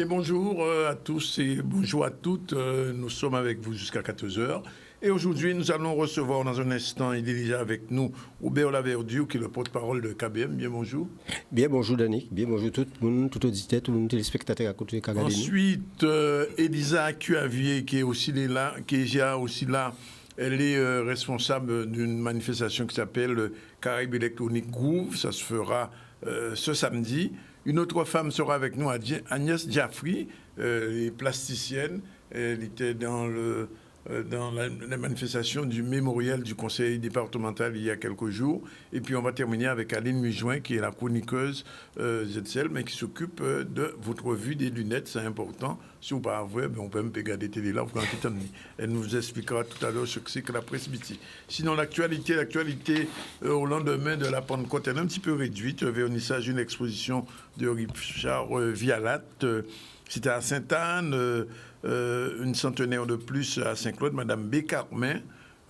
Bien, bonjour à tous et bonjour à toutes. Nous sommes avec vous jusqu'à 14 heures. Et aujourd'hui, nous allons recevoir dans un instant, il est déjà avec nous, Hubert Laverdiou, qui est le porte-parole de KBM. Bien, bonjour. Bien, bonjour, Danick. Bien, bonjour tout le monde, tout auditeur, tout le monde téléspectateur à côté de Kagadeni. Ensuite, Elisa Cuavier, qui est aussi là, Elle est responsable d'une manifestation qui s'appelle Caraïbes Electronic Groove. Ça se fera ce samedi. Une autre femme sera avec nous, Agnès Jaffry, plasticienne. Elle était dans la manifestation du mémorial du conseil départemental il y a quelques jours. Et puis on va terminer avec Aline Mujoin, qui est la chroniqueuse ZCL, mais qui s'occupe de votre vue des lunettes. C'est important. Si vous ne parlez pas, on peut même regarder télé là. Elle nous expliquera tout à l'heure ce que c'est que la presbytie. Sinon, l'actualité au lendemain de la Pentecôte, elle est un petit peu réduite. Vernissage d'une exposition de Richard Vialat. C'était à Sainte-Anne, une centenaire de plus à Saint-Claude, Madame B. Carmin,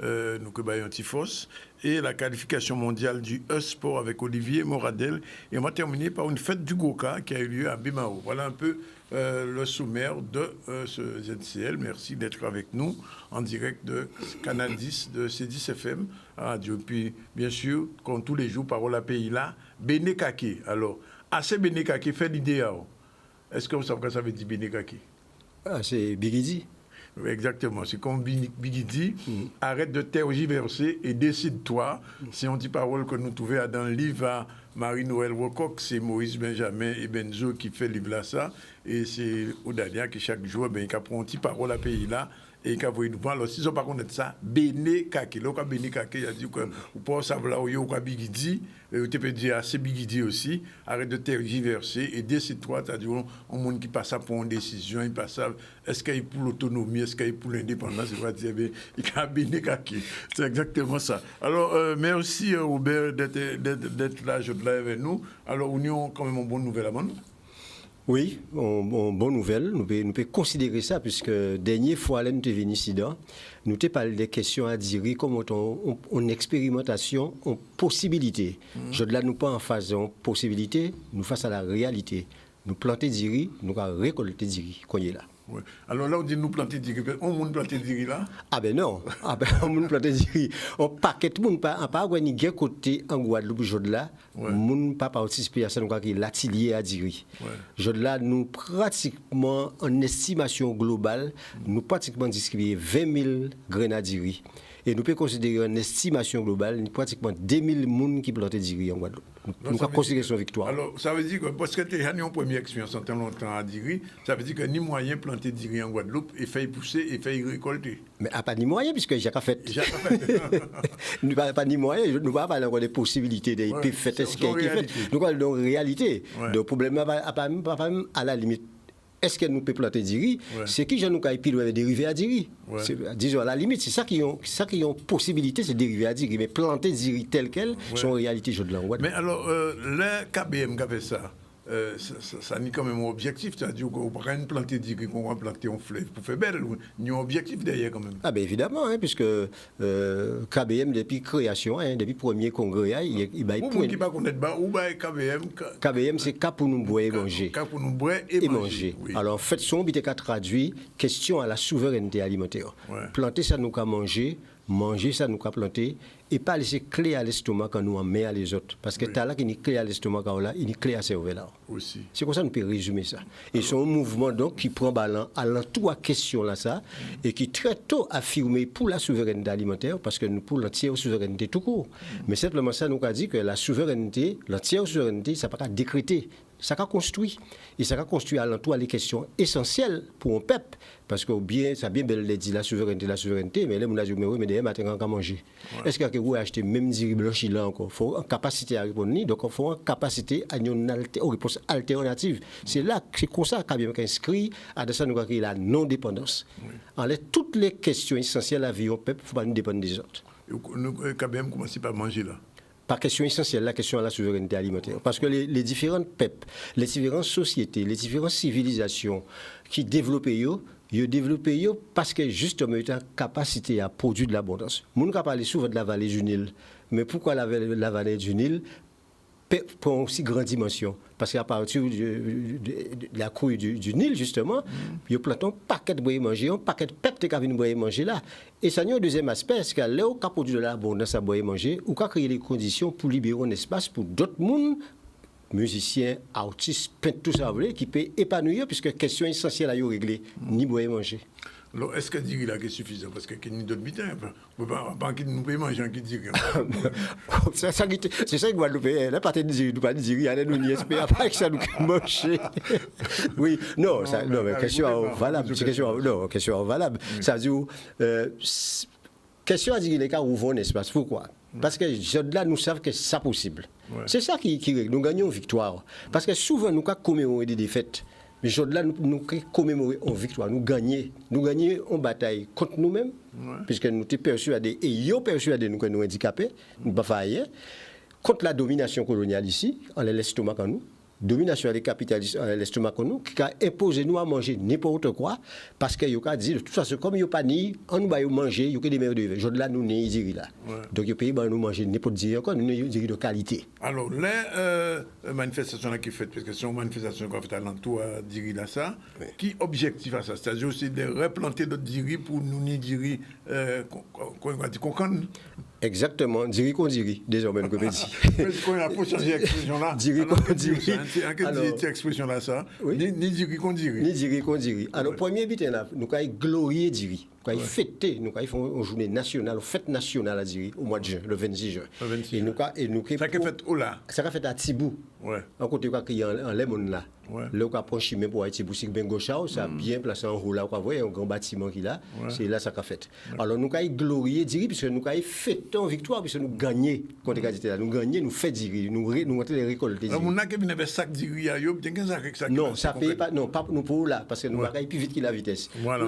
nous que baillons Tifos, et la qualification mondiale du E-Sport avec Olivier Moradel. Et on va terminer par une fête du Goka qui a eu lieu à Bimao. Voilà un peu le sommaire de ce ZCL. Merci d'être avec nous en direct de Canal 10, de C10 FM radio. Puis, bien sûr, comme tous les jours, parole à pays là, Béné Kake. Alors, assez Béné Kake fait l'idée. Est-ce que vous savez ce que ça veut dire Béné Kake? C'est Bigidi. Exactement, c'est comme Bigidi, arrête de tergiverser et décide-toi. C'est une petite parole que nous trouvons dans le livre à Marie-Noël Wocoq, c'est Maurice Benjamin et Benzo qui fait le livre là, ça. Et c'est Odalia qui chaque jour, il prend une petite parole à pays là. Et quand vous voyez, alors si vous ne connaissez pas ça, Béné Kake. Là, quand Béné Kake, il a dit que vous pouvez savoir où il y a Bigidi, vous pouvez dire c'est Bigidi aussi, arrête de tergiverser et décide-toi, c'est-à-dire un monde qui passe pour une décision, il passe est-ce qu'il est pour l'autonomie, est-ce qu'il est pour l'indépendance, il va dire, il y a Béné Kake. C'est exactement ça. Alors, merci Robert d'être là, je là avec nous. Alors, nous avons quand même une bonne nouvelle à nous. Oui, bonne nouvelle. Nous pouvons considérer ça, puisque dernière fois, nous sommes venus ici, nous avons parlé des questions à dire, comme on expérimentation, en possibilité. Je ne nous pas en phase en possibilité, nous face à la réalité. Nous planter diri, nous récolter diri, qu'on est là. Ouais. Alors là, on dit nous planter diri. On peut planter diri là? Ah ben non. Ah ben on peut planter diri. On paquet moun pas ni gen côté en Guadeloupe jod là. Moun pas participer à ça nous qui l'atelier à diri. Jod là nous pratiquement en estimation globale, nous pratiquement distribuer 20 000 graines à diri. Et nous pouvons considérer une estimation globale, pratiquement 2000 personnes qui plantent diri en Guadeloupe. Nous pouvons considérer son victoire. Alors, ça veut dire que, parce que tu as une première expérience en tant longtemps à diri, ça veut dire que ni moyen de planter diri en Guadeloupe et faire pousser et faire récolter. Mais pas ni moyen, puisque j'ai qu'à fait. Nous pas ni moyen, nous pas parler encore des possibilités de faire ce qui est fait. Nous parlons de réalité. Le problème n'est pas à la limite. Est-ce que nous pouvons planter diri? C'est qui nous peut dériver à diri? Disons à la limite, c'est ça qui ont possibilité, c'est dériver à diri. Mais planter diri tel quel, c'est en réalité je de l'envoie. Mais alors, le KBM qui a fait ça, ça n'est quand même un objectif, c'est-à-dire qu'on ne peut pas planter diri, qu'on va planter un fleuve pour faire belle. Il y a un objectif derrière quand même. Ah ben évidemment, puisque KBM depuis création, depuis le premier congrès, il va pour qui pas connaître pas, ou KBM. KBM c'est cas pour nous boire et manger. Cas pour nous boire et manger. Oui. Alors en fait, son but est qu'à traduire question à la souveraineté alimentaire. Planter ça nous qu'à manger ça nous qu'à planter et pas laisser clé à l'estomac quand nous en met à les autres. Parce que t'as là qui est clé à l'estomac quand là, il est clé à cerveau là. Aussi. C'est comme ça nous peut résumer ça. Et c'est un mouvement donc qui prend ballon à l'entour à question là ça et qui très tôt affirmé pour la souveraineté alimentaire parce que nous pour l'entière souveraineté tout court. Mais simplement ça nous a dit que la souveraineté, l'entière souveraineté, ça pas qu'à décréter. Ça a construit. Et ça a construit à l'entour les questions essentielles pour un peuple. Parce que bien, ça a bien belle dit la souveraineté, mais là, on a dit, mais derrière, maintenant, on va manger. Est-ce que vous achetez même diri blanchi là encore? Il faut une capacité à répondre, donc il faut une capacité à une réponse alternative. C'est là, c'est comme ça qu'a bien inscrit à ça, nous avons la non-dépendance. En toutes les questions essentielles à la vie au peuple, il ne faut pas nous dépendre des autres. Nous, quand même, commencer par manger là. Par question essentielle, la question de la souveraineté alimentaire. Parce que les différents peuples, les différentes sociétés, les différentes civilisations qui développent, ils développent parce que justement, ils ont une capacité à produire de l'abondance. Nous avons parlé souvent de la vallée du Nil. Mais pourquoi la vallée du Nil? prend aussi grande dimension. Parce qu'à partir de la couille du Nil, justement, il y a plein de paquets de bois manger, un paquet de pep qui viennent boire manger là. Et ça, il y a un deuxième aspect, c'est que là, on a produit de l'abondance à boire manger, ou créer les conditions pour libérer un espace pour d'autres mondes, musiciens, artistes, peintres, tout ça, qui peut épanouir, puisque question essentielle à y régler, ni boire manger. Alors, est-ce que dire là est suffisant? Parce qu'il y a d'autres bitins. On ne peut pas nous payer manger qui dit. C'est ça que Guadeloupe, la partie de dire, nous pas dire, il y a nous n'y espère pas que ça nous manger. Oui, non, mais question valable. C'est question valable. Ça veut dire, question à dire, les cas ouvrent un espace. Pourquoi? Parce que là, nous savons que c'est possible. Ouais. C'est ça qui règle. Nous gagnons une victoire. Parce que souvent, nous commémorons des défaites. Mais aujourd'hui, nous commémorons une victoire. Nous gagnons en bataille contre nous-mêmes, puisque nous sommes persuadés, et ils sont persuadés que nous sommes handicapés, nous ne pouvons pas faire. Contre la domination coloniale ici, on laisse l'estomac en nous. Domination des capitalistes, on laisse l'estomac en nous, qui a imposé nous à manger n'importe quoi, parce qu'il y a dit, de toute façon, comme il n'y a pas ni, on nous va manger, il y a des meilleurs de aujourd'hui, là, nous n'y diri là. Donc, il y a nous manger n'importe quoi, encore, nous n'y diri de qualité. Alors, les manifestations qui sont faites, parce que c'est une manifestation qui a fait à l'entour à diri là, ça, qui objectif à ça? C'est-à-dire aussi de replanter d'autres diri pour nous n'y diri, qu'on connaît. Exactement, diri qu'on diri, désormais, nous pouvons dire. Mais quand il faut changer l'expression-là. Diri qu'on diri. Quelle dit expression-là, ça? Ni diri qu'on diri. Ni diri qu'on diri. Alors, premier but, nous avons glorier diri. Nous avons fêté, nous avons une journée nationale, une fête nationale à diri, au mois de juin, le 26 juin. Et nous ça a fait où là? Ça a fait à Tibou. En côté, il y a un lemon là. Là, on a pris chemin pour aller Tibou, c'est Bengochao, ça a bien placé en haut là, on voit un grand bâtiment qui est là. C'est là ça a fait. Alors, nous avons glorier diri, puisque nous avons fêté en victoire, puisque nous gagnons contre les là. Nous gagnons, nous faisons diri, nous rentrons les récoltes. Alors, nous avons fait sac diri à Yob, non, ça ne paye pas, non, pas nous pour là, parce que nous avons plus vite que la vitesse. Voilà,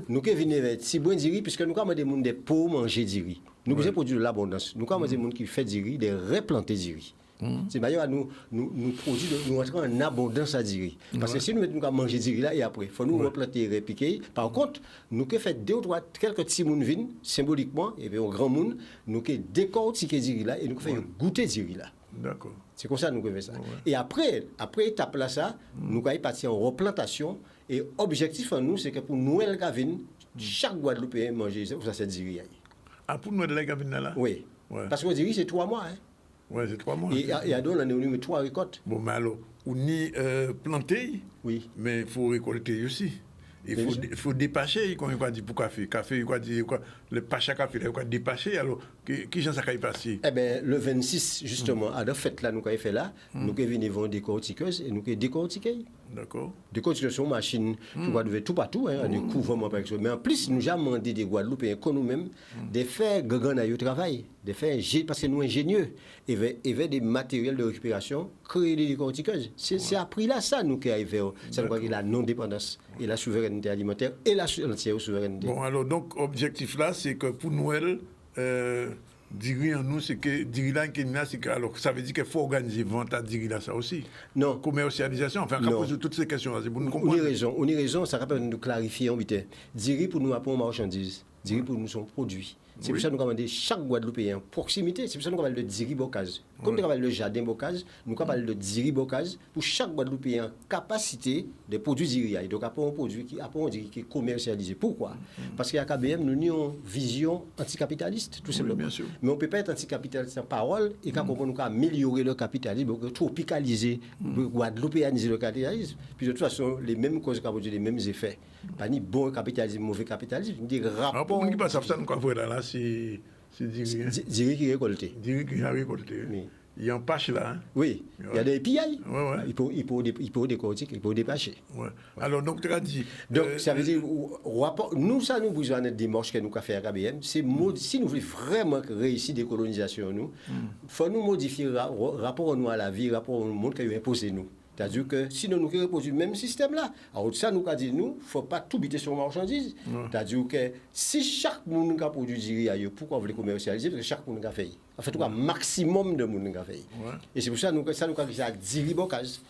nous qui venons avec Tibou diri, puisque nous avons des gens pour manger diri. Nous avons produire de l'abondance. Nous avons des gens qui font diri, des replanter diri. C'est d'ailleurs nous produisons, nous entrons en abondance à diri. Parce que si nous mettons à manger diri là et après, il faut nous replanter et répiquer. Par contre, nous qui fait deux ou trois, quelques petits moun vin, symboliquement, et bien au grand moun, nous qui décortiquer diri là et nous faisons goûter diri là. D'accord. C'est comme ça que nous faisons ça. Et après étape là ça, nous allons partir en replantation. Et l'objectif en nous, c'est que pour Noël Gavin, chaque Guadeloupéen manger ça, c'est diri. Ah, pour Noël Gavin là? Oui. Parce que diri c'est 3 mois. Oui, c'est 3 mois. Et à Don, on a eu 3 récoltes. Bon, mais alors, on y planter, mais il faut récolter aussi. Il faut dépâcher, comme il dit pour café. Café, il dit quoi? Le pacha café, il faut dépâcher. Alors, qui j'en sais qu'il passer? Eh bien, le 26, justement, à la fête là, nous avons fait là, nous avons venu vendre des décortiqueuses et nous avons décortiqué. D'accord. Décortiqueuses sont machines qui vont tout partout, des couvrements par exemple. Mais en plus, nous avons demandé des Guadeloupéens comme nous-mêmes de faire grand travail, de faire parce que nous ingénieux, et des matériels de récupération, créer des décortiqueuses. C'est après là, ça nous qui arrivons. Ça nous la non-dépendance et la souveraineté alimentaire et la souveraineté. Bon, alors, donc, objectif là, c'est que pour Noël, diri en nous, c'est que diri là, c'est que, alors, ça veut dire qu'il faut organiser vente à diri là, ça aussi. Non. Commercialisation, enfin, à cause de toutes ces questions-là, c'est pour nous comprendre. On y raison, ça rappelle nous clarifier en vite. Diri pour nous apprendre marchandises, diri pour nous son produit. C'est pour ça que nous avons chaque Guadeloupéen proximité. C'est pour ça que nous avons le diri bocage. Comme nous avons le jardin bocage, nous avons le diri bocage pour chaque Guadeloupéen capacité de produire diri. Donc, après un produit qui est commercialisé. Pourquoi? Parce qu'à KBM, nous avons une vision anticapitaliste, tout simplement. Bien sûr. Mais on ne peut pas être anticapitaliste en parole et quand on peut améliorer le capitalisme, tropicaliser, guadeloupéaniser le capitalisme. Puis de toute façon, les mêmes causes qui produisent les mêmes effets. Pas ni bon capitalisme, mauvais capitalisme, des rapports. Alors, pour nous qui passe ça, nous avons là, c'est diri. Diri qui est récolté. Diri qui est récolté. Oui. Il y a un pâche là. Hein? Oui, il y a des pillailles. Il faut décortiquer, il faut dépâcher. Alors, donc, tu as dit. Donc, ça veut dire, nous, ça nous besoin de démarche que nous avons fait à KBM. Si nous voulons vraiment réussir la décolonisation, il faut nous modifier le rapport à la vie, le rapport au monde qui a imposé nous. C'est-à-dire que sinon nous reposons le même système là. Alors ça nous a dit nous, il ne faut pas tout biter sur la marchandise. C'est-à-dire que si chaque monde a produit diri ailleurs, pourquoi on veut commercialiser? Parce que chaque monde a fait. En fait, un maximum de monde a fait. Et c'est pour ça que nous avons dit diri bocage.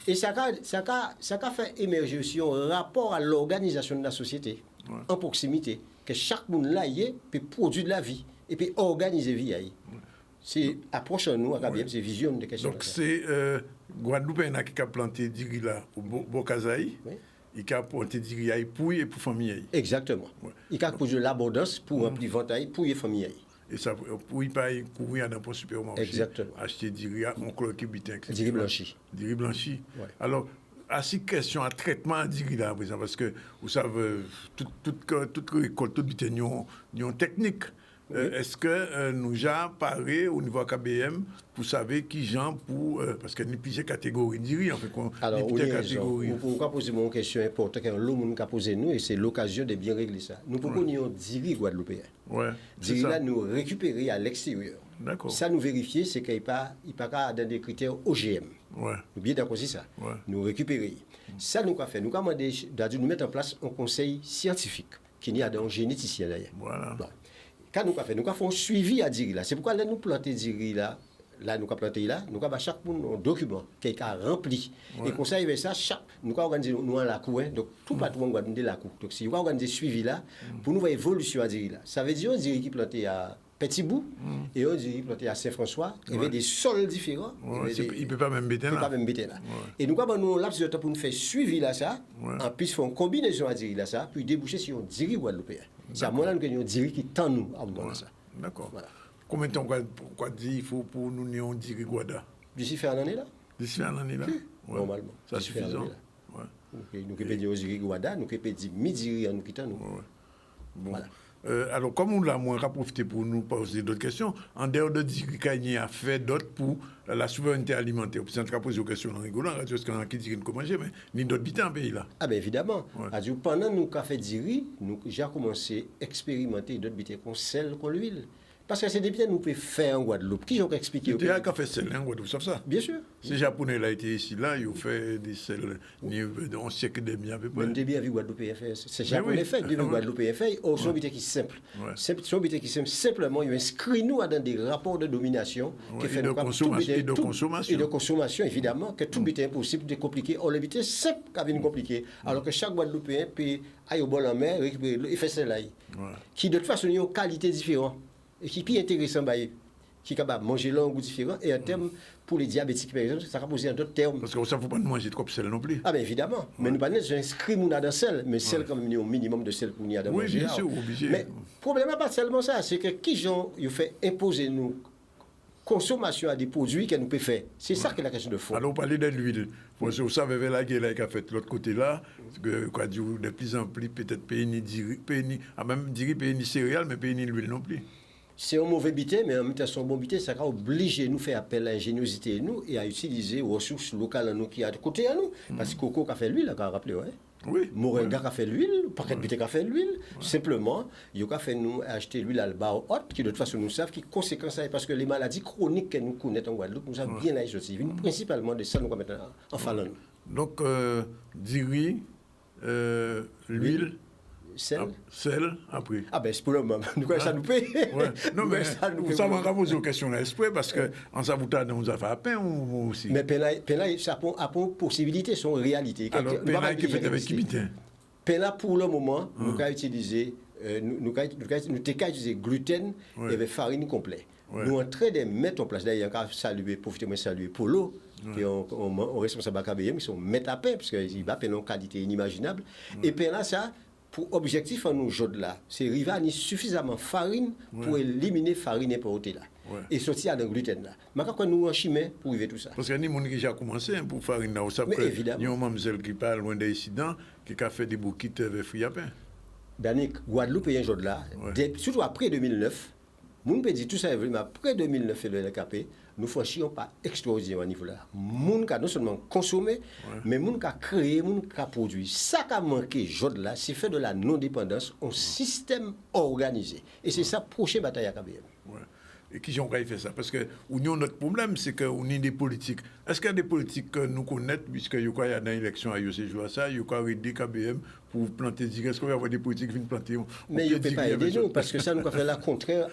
Et ça a fait émerger aussi un rapport à l'organisation de la société en proximité. Que chaque monde là peut produire de la vie et puis organiser la vie. C'est approche en nous, à KBM, c'est vision de question. Donc, c'est Guadeloupe qui a planté Diri là, au Bokazaï. Oui. Il a planté Diri à Epouille et pour famille. Exactement. Ouais. Il a posé l'abondance pour remplir ventaille pour les familles. Et ça, pour y pas courir dans un supermarché. Exactement. Acheter Diri à oncle qui bitin. Diri blanchi. Diri blanchi. Ouais. Alors, à ces questions, à traitement à Diri là, par exemple, parce que vous savez, toute récolte, toute bitin, ils ont technique. Est-ce que nous avons parlé au niveau KBM pour savoir qui gens pour. Parce qu'il y a plusieurs catégories Diri, en fait. Alors, vous poser une question importante que l'homme a posé nous, et c'est l'occasion de bien régler ça. Nous pouvons nous Diri Guadeloupéen. Ouais. Diri là, nous récupérer à l'extérieur. D'accord. Ça, nous vérifier, c'est qu'il n'y a pas dans des critères OGM. Ouais. Nous bien d'accord, c'est ça. Ouais. Nous récupérer. Ça, nous avons fait. Nous avons demandé nous mettre en place un conseil scientifique qui n'y a d'un généticien d'ailleurs. Voilà. Bon. Quand nous avons fait, nous avons fait un suivi à Diri là. C'est pourquoi là, nous plantons Diri là. Là, nous avons planté là. Nous avons chaque un document qui a rempli. Ouais. Et comme ça, il y a ça, nous avons organisé nous en la cour. Donc, tout patron doit nous la cour. Donc, si nous avons organisé suivi là, pour nous voir l'évolution à Diri là. Ça veut dire, on Diri qui planté à Petit Bout et on Diri planté à Saint-François. Il y avait des sols différents. Il ne peut pas même bêter là. Et nous avons un laps de temps pour nous faire suivi là, ça. En plus, faire une combinaison à Diri là, ça. Puis déboucher sur un Diri Guadeloupéen. C'est à moi là que nous avons Diri qui tend nous à voir ça. D'accord. Voilà. Combien de temps quoi dit il faut pour nous nous Diri Guada? D'ici faire l'année là? D'ici faire l'année là? Ouais. Normalement. Ça suffisant. Ouais. Nous pouvons dire Diri Guada, nous pouvons dire Midiri en nous quittant nous. Ouais. Bon. Voilà. Alors, comme on l'a moins profité pour nous poser d'autres questions, en dehors de Diri Kanye a fait d'autres pour la souveraineté alimentaire. Puis, on a posé des questions en rigolant, parce qu'on a qui dit qu'on manger, mais ni d'autres bitins en pays là. Ah ben évidemment. Ouais. Pendant nous avons fait Diri, nous avons commencé à expérimenter d'autres bitins qu'on sel, qu'on l'huile. Parce que c'est des biens que nous pouvons faire en Guadeloupe. Qui ont expliqué? Il y a qu'à faire celle en Guadeloupe, sauf ça. Bien sûr. Ces Japonais là étaient ici, là, ils ont fait des selles, on sait que des biens à peu près. Même des biens avec Guadeloupe et fait. C'est Japonais fait, des biens Guadeloupe et fait. Or, sont biens qui simple. Sont biens qui simple. Simplement, ils inscrivent nous dans des rapports de domination qui fait de consommation. Et de consommation, évidemment, que tout bitin est impossible de compliquer. Or, le bitin simple qui vient compliqué. Alors que chaque Guadeloupéen peut aller au bol en mer, et faire celle-là. Qui de toute façon, ont une qualité différente. Et qui est plus intéressant, qui est capable de manger là un goût différent. Et en termes, pour les diabétiques, par exemple, ça va poser un autre terme. Parce que ça ne faut pas manger trop de sel non plus. Ah, bien évidemment. Mais nous ne pouvons pas inscrire dans sel, mais sel, quand même, au minimum de sel pour nous manger. Oui, bien sûr, obligé. Mais le problème n'est pas seulement ça, c'est que qui gens fait imposer nous consommation à des produits que nous pouvons faire. C'est ça qui est la question de fond. Alors, on parlait de l'huile. Vous savez, la guerre qui a fait de l'autre côté là, que de plus en plus, peut-être, pays ni céréales, mais pays ni l'huile non plus. C'est un mauvais bitin, mais en même temps, c'est un bon bitin, ça va obliger nous à faire appel à l'ingéniosité nous et à utiliser les ressources locales à nous qui a de côté à nous. Parce que Coco a fait l'huile, là, quand rappelé, ouais. Oui. Moringa a fait l'huile, paquet de bitin a fait l'huile. Simplement, il a fait nous acheter l'huile à l'alba haute, qui de toute façon nous savent qui conséquences ça parce que les maladies chroniques que nous connaissons en Guadeloupe, nous savons bien les aussi. Principalement de ça, nous mettons en falant. Donc, Diri, l'huile. Sel, après. Ah ben c'est pour le moment. Nous quoi ça nous paye. Non mais ça va poser une question là exprès parce que en sabotant nous a fait à peine ou aussi. Mais Pena ça a une possibilité, son réalité. Alors Pena qui fait avec qui bitin. Pena pour le moment, nous avons utilisé nous utilisé gluten et farine complète. Nous en train de mettre en place d'ailleurs saluer profiter saluer Polo qui est responsable à KBM qui sont mettre à pain parce qu'il va payer une qualité inimaginable et Pena ça pour objectif en nous jaude là, c'est arriver à suffisamment farine pour éliminer farine importée là. Et sortir dans le gluten là. Mais quand nous en chemin pour arriver tout ça. Parce qu'il y a des gens qui déjà commencé pour farine là, ça que il y a une mademoiselle qui parle loin des incidents qui a fait des bouquets avec fruits à pain. Danick, Guadeloupe et un jaude là, surtout après 2009, moun peut dire tout ça mais après 2009 et le LKP, nous franchissons pas extraordinaire au niveau là. Moun ka non seulement consommé, mais moun ka créé, moun ka produit. Ça qui a manqué jode là, c'est fait de la non-dépendance un système organisé. Et c'est ça prochaine bataille à KBM. Et qui ont fait ça? Parce que notre problème, c'est qu'on a des politiques. Est-ce qu'il y a des politiques que nous connaissons, puisque il y a dans l'élection à ces jours ça, il y a des KBM pour planter du riz. Est-ce qu'on va avoir des politiques qui viennent planter? Mais il ne peut pas aider nous, parce que ça nous a fait la contraire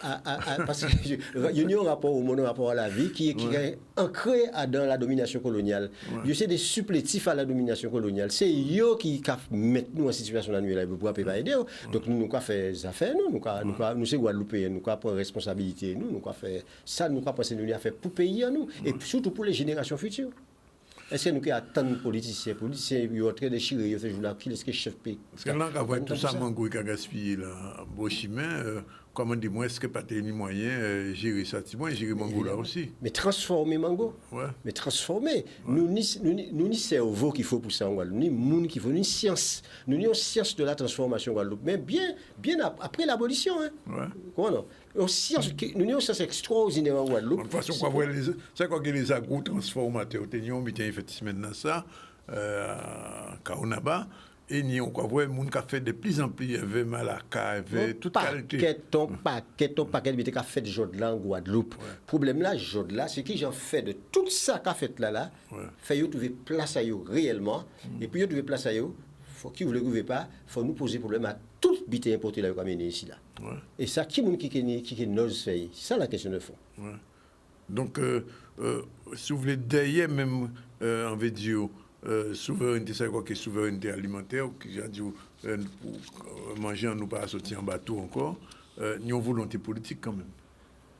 parce qu'il y a un rapport au monde, un rapport à la vie qui est ancré dans la domination coloniale. Il y a des supplétifs à la domination coloniale. C'est eux qui mettent nous en situation annuelle pour ne pas aider. Donc nous avons fait des affaires, nous sommes Guadeloupéens, nous avons pris responsabilité, nous avons fait ça, nous avons pensé nous faire pour payer à nous, et surtout pour les générations futures. Est-ce que nous attendons les politiciens ils ont très déchiré, ils ont qui est-ce que chef pays? Parce que là, quand on tout ça, mango qui a gaspillé là, Bochimin, comment dire, est-ce que pas tellement moyen gérer ça, gérer mango là aussi? Mais transformer mango. Ouais. Mais transformer. Nous ni cerveau qu'il faut pour ça en Guadeloupe, ni monde qu'il faut, ni science. Nous ni une science de la transformation en Guadeloupe, mais bien après l'abolition. Hein. Ouais. Comment non? Nous avons une science extraordinaire en Guadeloupe. De toute façon, c'est quoi que les agro-transformateurs, ils ont mis effectivement ça, à Kaonaba, et nous avons vu des gens qui fait de plus en plus de malaka, de toute qualité. Ton paquet, mais tu as fait de Jodla en Guadeloupe. Le problème là, Jodla, c'est qu'ils ont fait de tout ça qu'a fait là, fait trouver place à eux réellement, et puis trouver place à eux, qui ne le pas, il faut nous poser problème à toute bité importée là, comme ici là. Ouais. Et ça, qui n'ose faire? C'est ça la question de fond. Ouais. Donc, si vous voulez, derrière même, on veut dire, souveraineté, c'est quoi que souveraineté alimentaire, qui a dit, pour manger, on nous pas sortir en bateau encore, nous avons volonté politique quand même.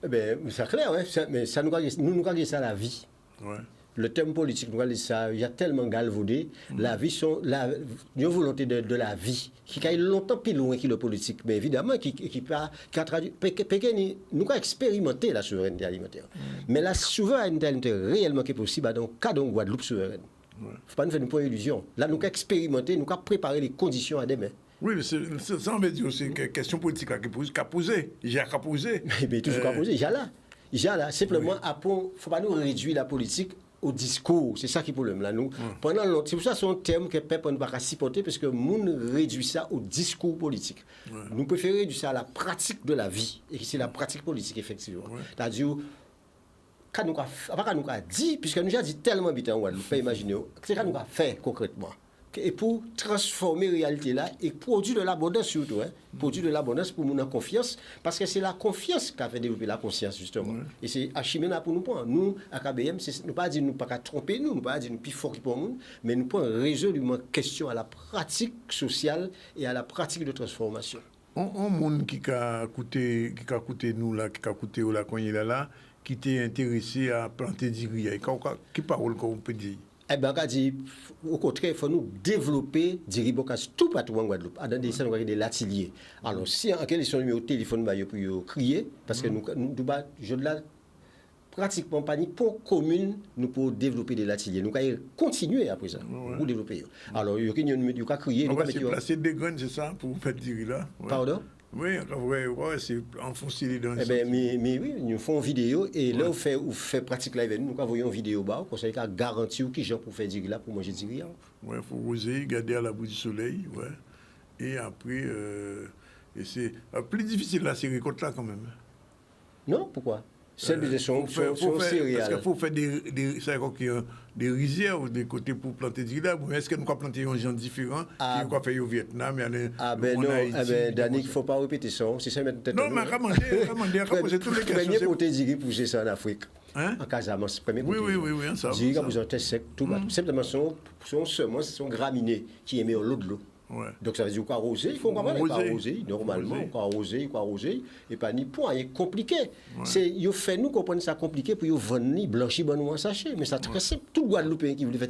Eh bien, c'est clair, ouais, mais ça nous gagne ça la vie. Ouais. Le thème politique, ça, il y a tellement galvaudé. La vie, une volonté de la vie, qui est longtemps plus loin que le politique, mais évidemment, qui a traduit. Nous avons expérimenté la souveraineté alimentaire. Mais la souveraineté alimentaire réellement qui est possible, dans le cas de Guadeloupe souveraine. Il ne faut pas nous faire une illusion. Là, nous avons expérimenté, nous avons préparé les conditions à demain. Oui, mais ça veut dire aussi que la question politique qu'a posée. J'ai qu'à poser. Mais toujours qu'à poser, j'ai là. Simplement, il ne faut pas nous réduire la politique au discours. C'est ça qui est le problème là. Nous, pendant longtemps, c'est pour ça que c'est un terme que peuple ne va pas supporter parce que nous réduit ça au discours politique. Nous préférons réduire ça à la pratique de la vie. Et c'est la pratique politique, effectivement. C'est-à-dire, quand nous avons dit, puisque nous avons dit tellement vite en Guadeloupe, imaginez, c'est ce qu'on a fait concrètement. Et pour transformer la réalité là et produire de l'abondance surtout, produire de l'abondance pour nous en confiance, parce que c'est la confiance qui a fait développer la conscience justement. Et c'est Achimena pour nous prendre. Nous, à KBM, nous ne pas dire nous pas tromper nous, ne pas dire nous plus fort pour nous, mais nous prenons résolument question à la pratique sociale et à la pratique de transformation. Un monde qui a coûté nous là, qui a coûté au lac là, qui était intéressé à planter du riz, qui parole qu'on peut dire? Eh bien, au contraire, il faut nous développer des ribocas tout partout en Guadeloupe, dans des centres de l'atelier. Alors, si en quel est son numéro de téléphone, pour crier, parce que nous je là, pratiquement pas ni pour commune, nous pour développer des ateliers. Nous allons continuer après ça, pour développer. Alors, il y a crier. On va se placer des graines, c'est ça, pour faire du riz là? Pardon? Oui, c'est enfoncer les dents. Eh bien, mais oui, nous faisons une vidéo et là, on fait pratique live. Nous avons une vidéo bas, comme ça, il y a garanti qui gens pour faire du riz là, pour manger du riz. Oui, il faut oser, garder à l'abri du soleil. Ouais. Et après, c'est plus difficile là, ces récoltes là quand même. Non, pourquoi? Celles sont céréales. Parce qu'il faut faire des rizières des côtés pour planter du riz là. Mais est-ce que nous pouvons planter un genre différent qui nous faire au Vietnam? Non, Dani, il ne faut pas répéter ça. C'est ça maintenant. Non, mais comment poser toutes les questions. Premier côté du riz pour ça en Afrique. En Casamance, premier côté. Oui, ça. Du riz, vous avez sec, tout. Simplement, son semences sont graminées qui émettent l'eau de l'eau. Ouais. Donc ça veut dire qu'on arroser, il faut arroser, normalement, on arroser, et pas ni point, il est compliqué. C'est, il fait nous comprendre ça compliqué pour vendre ni blanchir bon ou en sachet, mais ça très simple. Tout Guadeloupéen qui voulait faire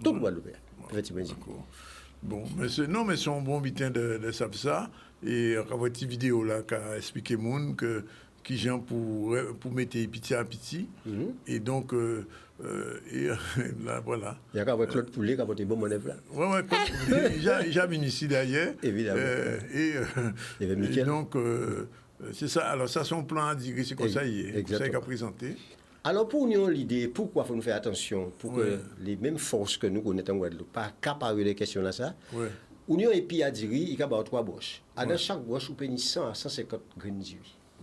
tout Guadeloupéen fait Bon, mais c'est un bon butin de ça, et on va une vidéo là qui a expliqué monde que qui gens pour mettre petit à petit, et donc et là voilà. Il y a qu'à voir Claude Poulet qui a porté bon manœuvre là. Ouais, j'ai venu ici d'ailleurs. Évidemment. Et donc c'est ça. Alors ça son plan à dire, c'est comme ça il est, c'est ça qu'il a présenté. Alors pour nous l'idée, pourquoi faut nous faire attention pour que les mêmes forces que nous connaissons en Guadeloupe pas accaparer les questions là ça. Union et puis à dire il y a 3 broches. Dans chaque broche on peut 100 à 150 graines d'huile.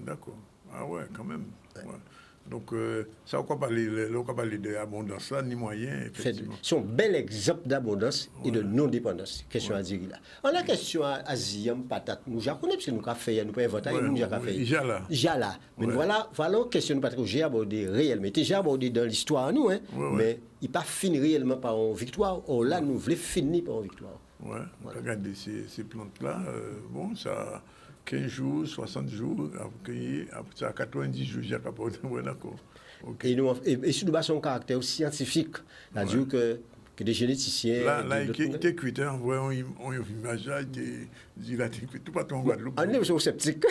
D'accord. Ah ouais, quand même. Ouais. Donc, ça, on va parler d'abondance là, ni moyen, effectivement. C'est un bel exemple d'abondance et de non-dépendance. Question à dire là. On a question à Ziam, patate, nous déjà connaissons, parce que nous avons fait, nous avons inventé, nous avons fait. Déjà là. Mais voilà, une question que j'ai abordée réellement. J'ai abordé dans l'histoire, nous, hein, mais il n'est pas fini réellement par une victoire. Or là, nous voulons finir par une victoire. Ouais, regardez ces plantes-là, bon, ça 15 jours, 60 jours, après ça 90 jours, j'ai apporté, ouais, d'accord. Okay. Et si nous basons un caractère scientifique, c'est-à-dire que des généticiens... Là, il était cuit, hein, on image là, il a été cuit, tout pas ton Guadeloupe. On est sceptique.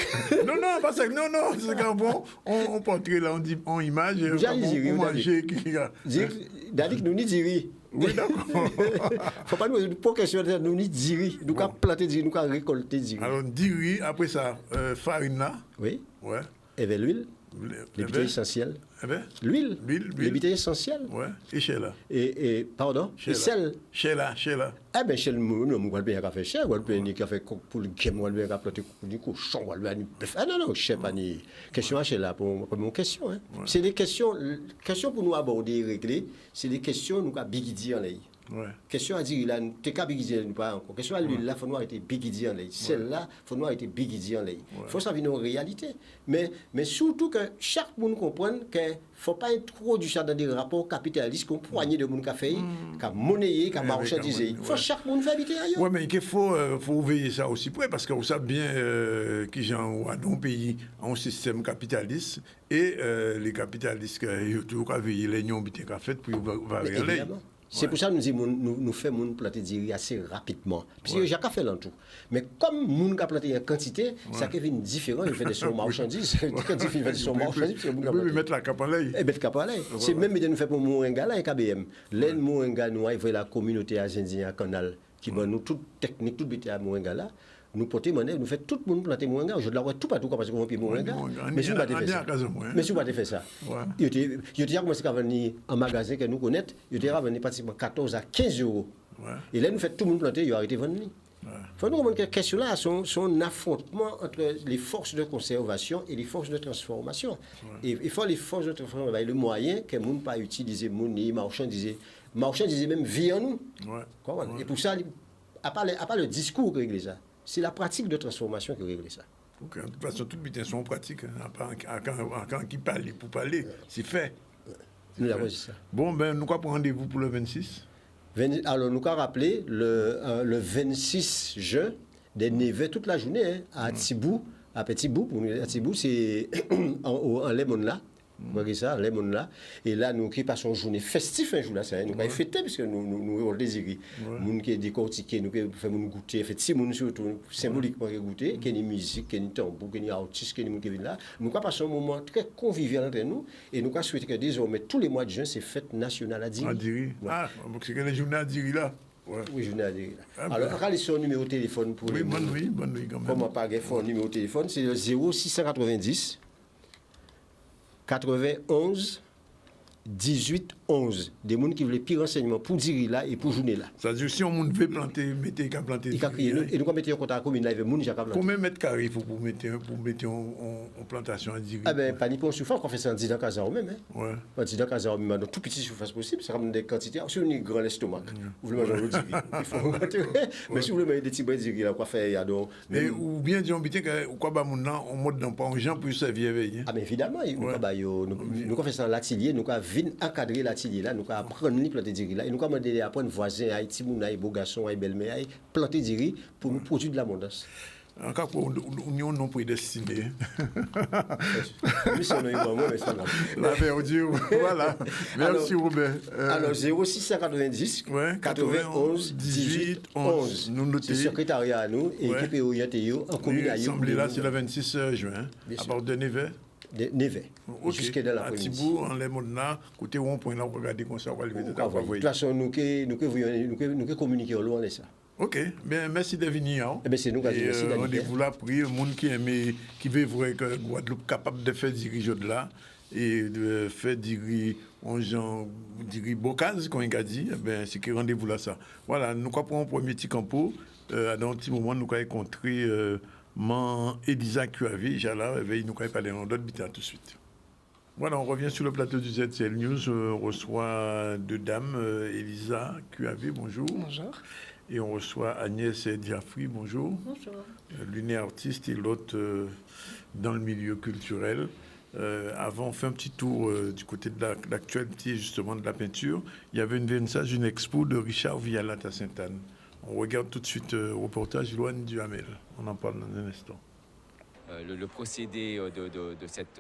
Non, parce que, non, c'est quand bon, on portrait là, on dit, on image, on manger. Dadik, nous n'y diri. Oui, d'accord. Faut pas nous pour question nous ni diri, nous avons planté diri, nous avons récolté diri. Alors diri après ça farine là. Oui. Ouais. Et vers l'huile. Les vitamines essentielles. L'huile. Les vitamines essentielles. Ouais. Et chez-là. Et pardon. Et sel. Chez-là. Eh bien, chez le nous, on va bien faire cher, on va bien faire pour le game, on va bien planter du cochon, on va bien. Ah non, je sais pas ni question chez là pour mon question. Hein. Ouais. C'est des questions pour nous aborder et régler. C'est des questions nous à bigidi en l'air. Ouais. Question à dire là, t'es qu'à bigidi pas encore. Question à l'huile là, faut nous arrêter bigidi en l'air. Celle-là, faut nous arrêter bigidi en l'air. Faut savoir nos réalités. Mais surtout que chaque monde comprenne que faut pas introduire ça dans des rapports capitalistes qu'on poignée de monde qui a fait, qui a monnaie, qui a marchandisé. Il faut chaque monde faire habiter ailleurs. Oui, mais il faut veiller ça aussi près parce que vous savez bien que dans un pays un système capitaliste et les capitalistes qui ont veillé les nions qui ont fait pour varier. C'est pour ça que nous faisons planter du riz assez rapidement. Parce que j'ai qu'à faire l'entour. Mais comme nous avons planté en quantité, ça devient différent. Il fait des sons marchandises. Quand il fait des sons marchandises, c'est beaucoup plus. Mettre la cape à l'œil. Mettre la cape à l'œil. C'est même de nous faire pour Moringa là et KBM. Les Moringa, nous avons la communauté argentine à Canal qui va nous toute technique, toute bête à Moringa là. Nous portons monnaie, nous faisons tout le monde planter Moringa. Je dois tout partout parce qu'on va payer Moringa. Mais si vous ne pas faire ça. Il y a commencé à venir en magasin que nous connaissons, il y a venir pratiquement 14 à 15 euros. Et là, nous faisons tout le monde planter, il a arrêté de vendre. Il faut nous comprendre que cette question-là, c'est un affrontement entre les forces de conservation et les forces de transformation. Et il faut les forces de transformation, le moyen que nous ne pas utiliser monnaie, marchandiser même vie en nous. Et pour ça, à part le discours qui règle ça, c'est la pratique de transformation qui règle ça. Okay. De toute façon, toutes les sont pratiques. Quand qui parle pour parler, c'est fait. Ça. Bon, ben, nous avons rendez-vous pour le 26. Alors, nous avons rappelé le 26 juin, des neveux toute la journée hein, à Tibou, à Petit Bout. À Tibou, c'est en Lemon là. Ça, les mondes là, et là nous qui passons une journée festive un jour là, ça nous avons fêté parce que nous on désiré, nous qui décortiquer, nous qui faisons goûter, fait si nous surtout symboliquement goûter, qu'il y ait musique, qu'il y ait tambour, qu'il y ait artiste, qu'il y ait qui viennent là, nous passons un moment très convivial entre nous et nous souhaitons que désormais tous les mois de juin c'est fête nationale à Diri. À Diri. Ah, c'est que les journées à Diri là. Oui, journée à Diri. Alors, regardez son numéro de téléphone pour les. Bonne nuit quand même. Comment pas un numéro de téléphone, c'est le 0690 91 18 11. Des gens qui veulent plus renseignements pour dire là et pour journée là. Ça veut dire si on veut planter, mettez qu'à planter. Et nous mettons en contact commune là avec les gens qui planter. Combien de mètres carrés il faut pour mettre en plantation à dire? Ah ben pas ni pour surface, on fait ça en 10 dans Casaro même. Hein. Ouais. En 10 dans Casaro même dans tout petit surface possible, ça ramène des quantités. Si vous avez un grand estomac, vous voulez manger le diri. Il faut mais si vous voulez manger des petits bras de diri là, quoi faire y a donc. Ou bien dire que quoi bah mon on mode dans pas un gens pour servir veille. Ah mais évidemment, nous fait ça en l'atelier, nous venir encadrer l'atelier là, nous apprendre les planter diri là et nous demander à apprendre voisins Haïti moun ay beau garçon ay belle-mère ay planter diri pour nous produire de l'abondance. En cas pour union non prédestinée. Oui, c'est la perdu. Voilà. Merci Robert. Alors 0690 91 18 11. Nous notons. C'est secrétariat à nous et équipe orientée en commune à L'assemblée là c'est le 26 juin à partir de 9h. Neve. Jusqu'à dans l'après-midi. À Tibou, en les mondes là, côté où on peut regarder comme ça, on va le mettre. De toute façon, nous qui communiquer au loin de ça. Ok, bien merci de venir. Eh bien, c'est nous qui avons merci d'aller. Rendez-vous là pour le monde qui aime, qui veut voir que Guadeloupe capable de faire diriger de là et de faire diriger aux gens, diriger Bocaz, comme il a dit, ben c'est que rendez-vous là ça. Voilà, nous avons un premier petit campo. Dans un petit moment, nous avons rencontré Elisa Cuavé, j'ai là, nous avons parlé dans d'autres bitains tout de suite. Voilà, on revient sur le plateau du ZCL News. On reçoit deux dames, Elisa QAV, bonjour. Bonjour. Et on reçoit Agnès Diafri, bonjour. Bonjour. L'une est artiste et l'autre dans le milieu culturel. Avant, on fait un petit tour du côté de l'actualité, justement, de la peinture. Il y avait une vernissage d'une expo de Richard Vialat à Sainte-Anne. On regarde tout de suite le reportage Loane Duhamel. On en parle dans un instant. Le procédé de cette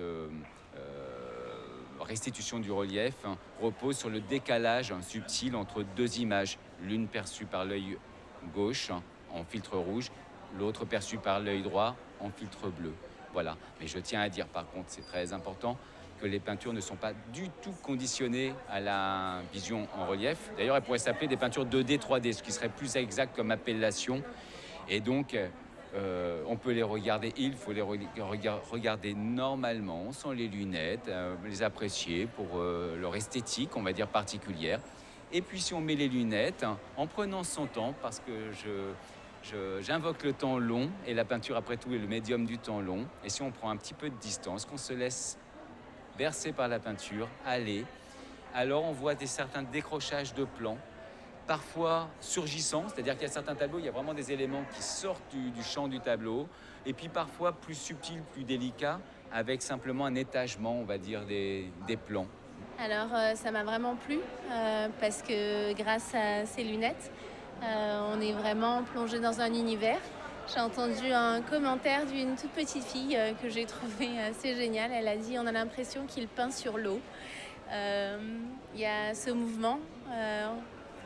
restitution du relief repose sur le décalage subtil entre deux images, l'une perçue par l'œil gauche en filtre rouge, l'autre perçue par l'œil droit en filtre bleu. Voilà. Mais je tiens à dire par contre, c'est très important, que les peintures ne sont pas du tout conditionnées à la vision en relief. D'ailleurs, elles pourraient s'appeler des peintures 2D, 3D, ce qui serait plus exact comme appellation. Et donc, on peut les regarder, il faut les regarder normalement, sans les lunettes, les apprécier pour leur esthétique, on va dire, particulière. Et puis si on met les lunettes, en prenant son temps, parce que j'invoque le temps long, et la peinture après tout est le médium du temps long, et si on prend un petit peu de distance, qu'on se laisse bercer par la peinture, aller, alors on voit certains décrochages de plans, parfois surgissants, c'est-à-dire qu'il y a certains tableaux, il y a vraiment des éléments qui sortent du champ du tableau, et puis parfois plus subtils, plus délicats, avec simplement un étagement, on va dire, des plans. Alors ça m'a vraiment plu, parce que grâce à ces lunettes, on est vraiment plongé dans un univers. J'ai entendu un commentaire d'une toute petite fille que j'ai trouvé assez génial. Elle a dit « on a l'impression qu'il peint sur l'eau ». Il y a ce mouvement.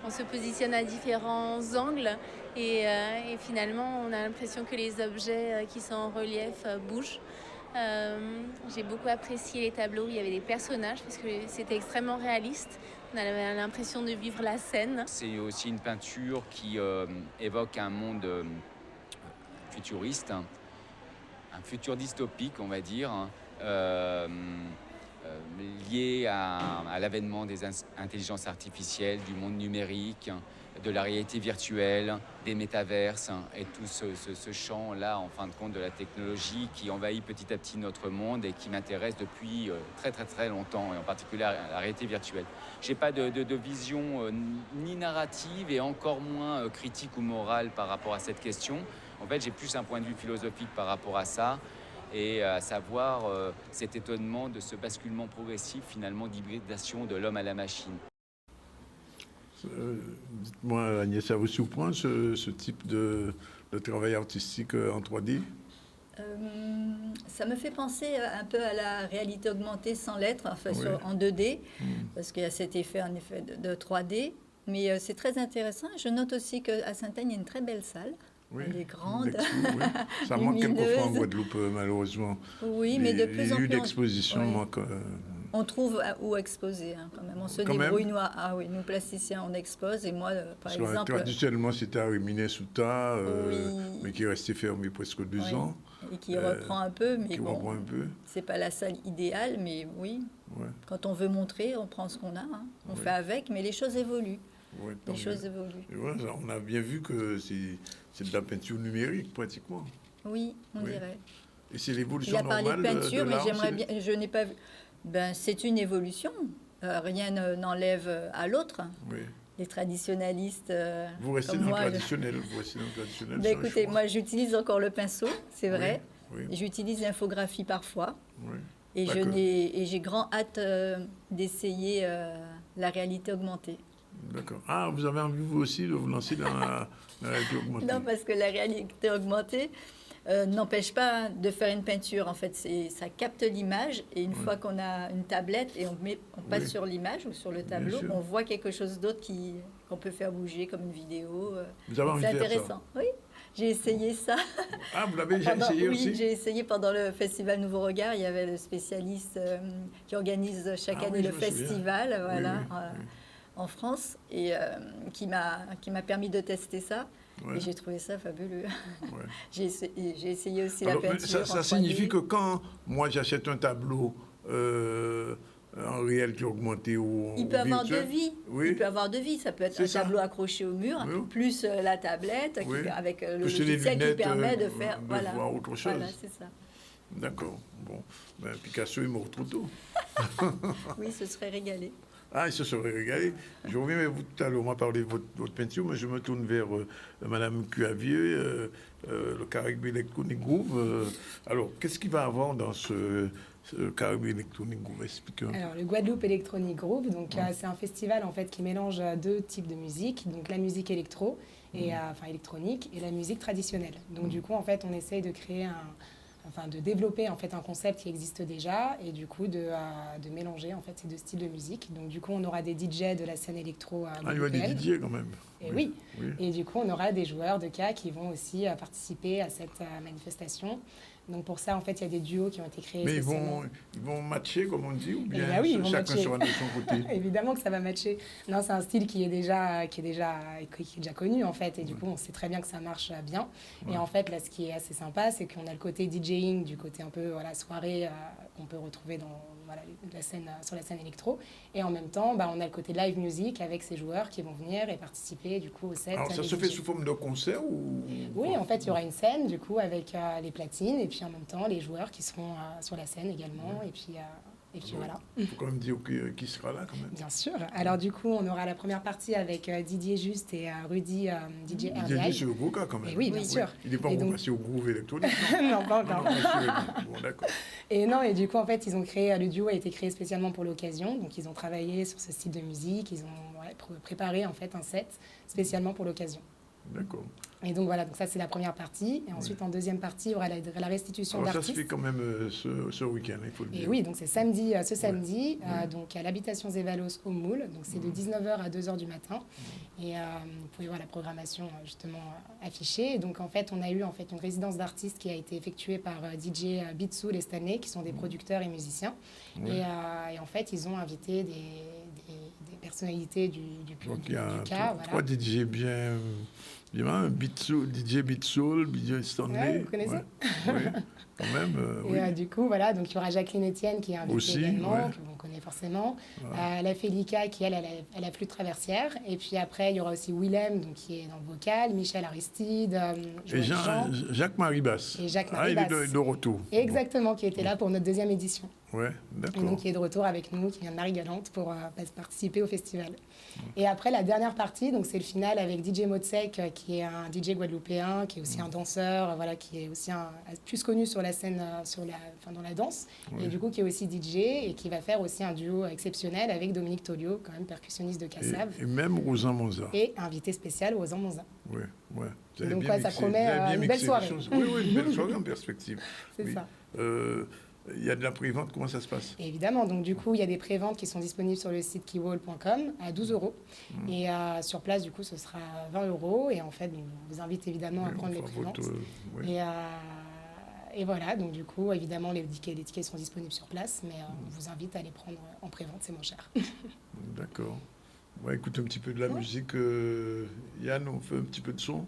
On se positionne à différents angles et finalement on a l'impression que les objets qui sont en relief bougent. J'ai beaucoup apprécié les tableaux où il y avait des personnages parce que c'était extrêmement réaliste. On avait l'impression de vivre la scène. C'est aussi une peinture qui évoque un monde futuriste, un futur dystopique on va dire, lié à l'avènement des intelligences artificielles, du monde numérique, de la réalité virtuelle, des métaverses et tout ce champ-là, en fin de compte, de la technologie qui envahit petit à petit notre monde et qui m'intéresse depuis très très très longtemps, et en particulier la réalité virtuelle. Je n'ai pas de vision ni narrative et encore moins critique ou morale par rapport à cette question. En fait, j'ai plus un point de vue philosophique par rapport à ça, et à savoir cet étonnement de ce basculement progressif finalement d'hybridation de l'homme à la machine. Dites-moi, Agnès, ça vous surprend ce type de travail artistique en 3D? Ça me fait penser un peu à la réalité augmentée sans lettres, enfin Oui. en 2D, parce qu'il y a cet effet en effet de 3D. Mais c'est très intéressant. Je note aussi qu'à Sainte-Anne, il y a une très belle salle. Oui, Elle est grande, oui. Ça manque lumineuse. quelquefois en Guadeloupe, malheureusement. Oui, mais de plus en les lieux plus... d'exposition oui. manquent. On trouve où exposer, hein, quand même. On se Quand débrouille, même. nous. Ah oui, nous plasticiens, on expose. Et moi, par Parce que, exemple... traditionnellement, c'était à Rimini-Souta, Oui. mais qui est resté fermé presque 2 Oui. ans. Et qui reprend un peu, mais Qui bon, reprend un peu. c'est pas la salle idéale, mais oui. Ouais, Quand on veut montrer, on prend ce qu'on a, hein. On Oui. fait avec, mais les choses évoluent. ouais, tant Les mieux. choses évoluent. Et voilà, on a bien vu que c'est de la peinture numérique, pratiquement. Oui, on Oui. dirait. Et c'est Il l'évolution a parlé normale de peinture, de mais l'art, j'aimerais c'est- bien. Je n'ai pas vu. Ben, c'est une évolution. Rien n'enlève à l'autre. Oui. Les traditionnalistes. Vous restez comme dans moi, le traditionnel. Vous restez dans le traditionnel. Ben, c'est un écoutez, choix. moi, j'utilise encore le pinceau, c'est vrai. Oui, J'utilise l'infographie parfois. oui. Et D'accord. j'ai grand hâte d'essayer la réalité augmentée. D'accord. Ah, vous avez envie, vous aussi, de vous lancer dans la réalité augmentée. Non, parce que la réalité augmentée n'empêche pas de faire une peinture. En fait, ça capte l'image et une fois qu'on a une tablette et on passe Oui. sur l'image ou sur le Bien tableau, sûr. on voit quelque chose d'autre qu'on peut faire bouger comme une vidéo. Vous avez Donc, envie c'est de faire ça? intéressant. Oui, j'ai essayé ça. Ah, vous l'avez déjà Pendant- essayé oui, aussi? j'ai essayé pendant le festival Nouveau Regard. Il y avait le spécialiste qui organise chaque Ah année oui, le je me souviens. festival, voilà, Oui, oui. en France, et qui m'a permis de tester ça. Ouais. Et j'ai trouvé ça fabuleux. Ouais. J'ai essayé aussi Alors, la mais peinture. ça en signifie 3D. que quand moi j'achète un tableau en réalité augmenté ou Il peut avoir deux virtuel, vies. Oui. Il peut avoir deux vies. Ça peut être C'est un ça. tableau accroché au mur, Oui. plus la tablette Oui. avec le Plus les logiciel qui lunettes, permet de faire. de Voilà, voir autre chose. voilà, c'est ça. D'accord. Bon, ben, Picasso est mort trop tôt. Oui, ce serait régalé. Ah, ils se seraient régalés. Je reviens vers vous tout à l'heure. On m'a parlé de votre peinture, mais je me tourne vers Madame Cuavier, le Caraïbe Electronic Groove. Alors, qu'est-ce qu'il va avoir dans ce Caraïbe Electronic Groove? Expliquez-moi. Alors, le Guadeloupe Electronic Groove, donc c'est un festival en fait qui mélange deux types de musique, donc la musique électro et électronique et la musique traditionnelle. Donc du coup en fait on essaye de créer de développer en fait un concept qui existe déjà et du coup de mélanger en fait ces deux styles de musique. Donc du coup on aura des DJ de la scène électro Ah, il y a des DJ quand même. Et oui. Et du coup on aura des joueurs de cas qui vont aussi participer à cette manifestation. Donc pour ça, en fait, il y a des duos qui ont été créés. Mais ils vont matcher, comme on dit, ou bien oui, ils vont chacun matcher. sera de son côté? Évidemment que ça va matcher. Non, c'est un style qui est déjà connu, en fait. Et du coup, on sait très bien que ça marche bien. Ouais. Et en fait, là, ce qui est assez sympa, c'est qu'on a le côté DJing, du côté un peu soirée qu'on peut retrouver sur la scène électro. Et en même temps, on a le côté live music avec ces joueurs qui vont venir et participer, du coup, au set. Alors, ça se fait sous forme de concert ou... Oui, en fait, il y aura une scène, du coup, avec les platines et puis en même temps, les joueurs qui seront sur la scène également. Et puis voilà. Il faut quand même dire qui sera là, quand même. Bien sûr. Alors, du coup, on aura la première partie avec Didier Juste et Rudy, DJ RDI. Didier, c'est au Goka, quand même. Et oui, bien sûr. Il n'est pas passé au groove électronique. Non, pas encore. Bon, d'accord. Et du coup, en fait, le duo a été créé spécialement pour l'occasion. Donc, ils ont travaillé sur ce style de musique. Ils ont préparé, en fait, un set spécialement pour l'occasion. D'accord. Et donc voilà, donc ça c'est la première partie. Et ensuite, en deuxième partie, il y aura la restitution d'artistes. Ça se fait quand même ce week-end, il faut le dire. Et oui, donc c'est samedi, donc à l'habitation Zévalos au Moule. Donc c'est de 19h à 2h du matin. Et vous pouvez voir la programmation justement affichée. Et donc en fait, on a eu une résidence d'artistes qui a été effectuée par DJ Bitsoul et Stanley, qui sont des producteurs et musiciens. Et en fait, ils ont invité des personnalités du cas. Trois DJ bien, DJ Bitsoul, DJ Stanley. Ouais, vous connaissez? Oui, quand même. Et du coup, voilà, donc il y aura Jacqueline Etienne qui est invitée aussi, également, que vous connaissez forcément. La Félika qui, elle a flûte traversière. Et puis après, il y aura aussi Willem, donc, qui est dans le vocal, Michel Aristide, et Jacques Maribas. Et Jacques Maribas. Il est de retour. Exactement, qui était là pour notre deuxième édition. Ouais, d'accord. Et donc, qui est de retour avec nous, qui vient de Marie-Galante pour participer au festival. Et après, la dernière partie, donc c'est le final avec DJ Motsek, qui est un DJ guadeloupéen, qui est aussi un danseur, qui est aussi plus connu sur la scène, dans la danse, et du coup qui est aussi DJ et qui va faire aussi un duo exceptionnel avec Dominique Tolio, quand même percussionniste de Cassav. Et même Rosan Monza. Et invité spécial Rosan Monza. Oui. Donc ça promet une belle soirée. Oui, une belle soirée en perspective. C'est ça. Il y a de la prévente, comment ça se passe? Et évidemment, donc du coup, il y a des préventes qui sont disponibles sur le site keywall.com à 12 €. Et sur place, du coup, ce sera 20 €. Et en fait, on vous invite évidemment à prendre les préventes. Et voilà, donc du coup, évidemment, les tickets sont disponibles sur place, mais on vous invite à les prendre en prévente, c'est moins cher. D'accord. On va écouter un petit peu de la musique. Yann, on fait un petit peu de son?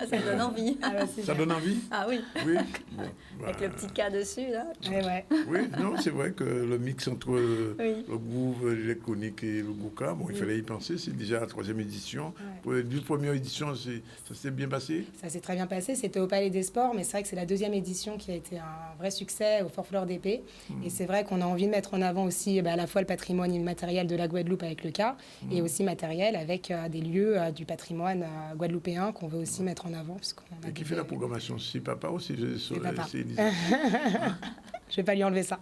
Ça donne envie. Ça donne envie? Ah oui. Oui. Avec le petit cas dessus, là. Oui, non, c'est vrai que le mix entre le groove électronique et le Goka, il fallait y penser. C'est déjà la 3e édition. Pour la première édition, ça s'est bien passé? Ça s'est très bien passé. C'était au Palais des Sports, mais c'est vrai que c'est la 2e édition qui a été un vrai succès au Fort Fleur d'Épée. Et c'est vrai qu'on a envie de mettre en avant aussi à la fois le patrimoine immatériel de la Guadeloupe avec le cas, et aussi matériel avec des lieux du patrimoine guadeloupéen qu'on veut aussi mettre en avant. Et qui fait la programmation? C'est papa ou c'est papa. Elisa? Je vais pas lui enlever ça.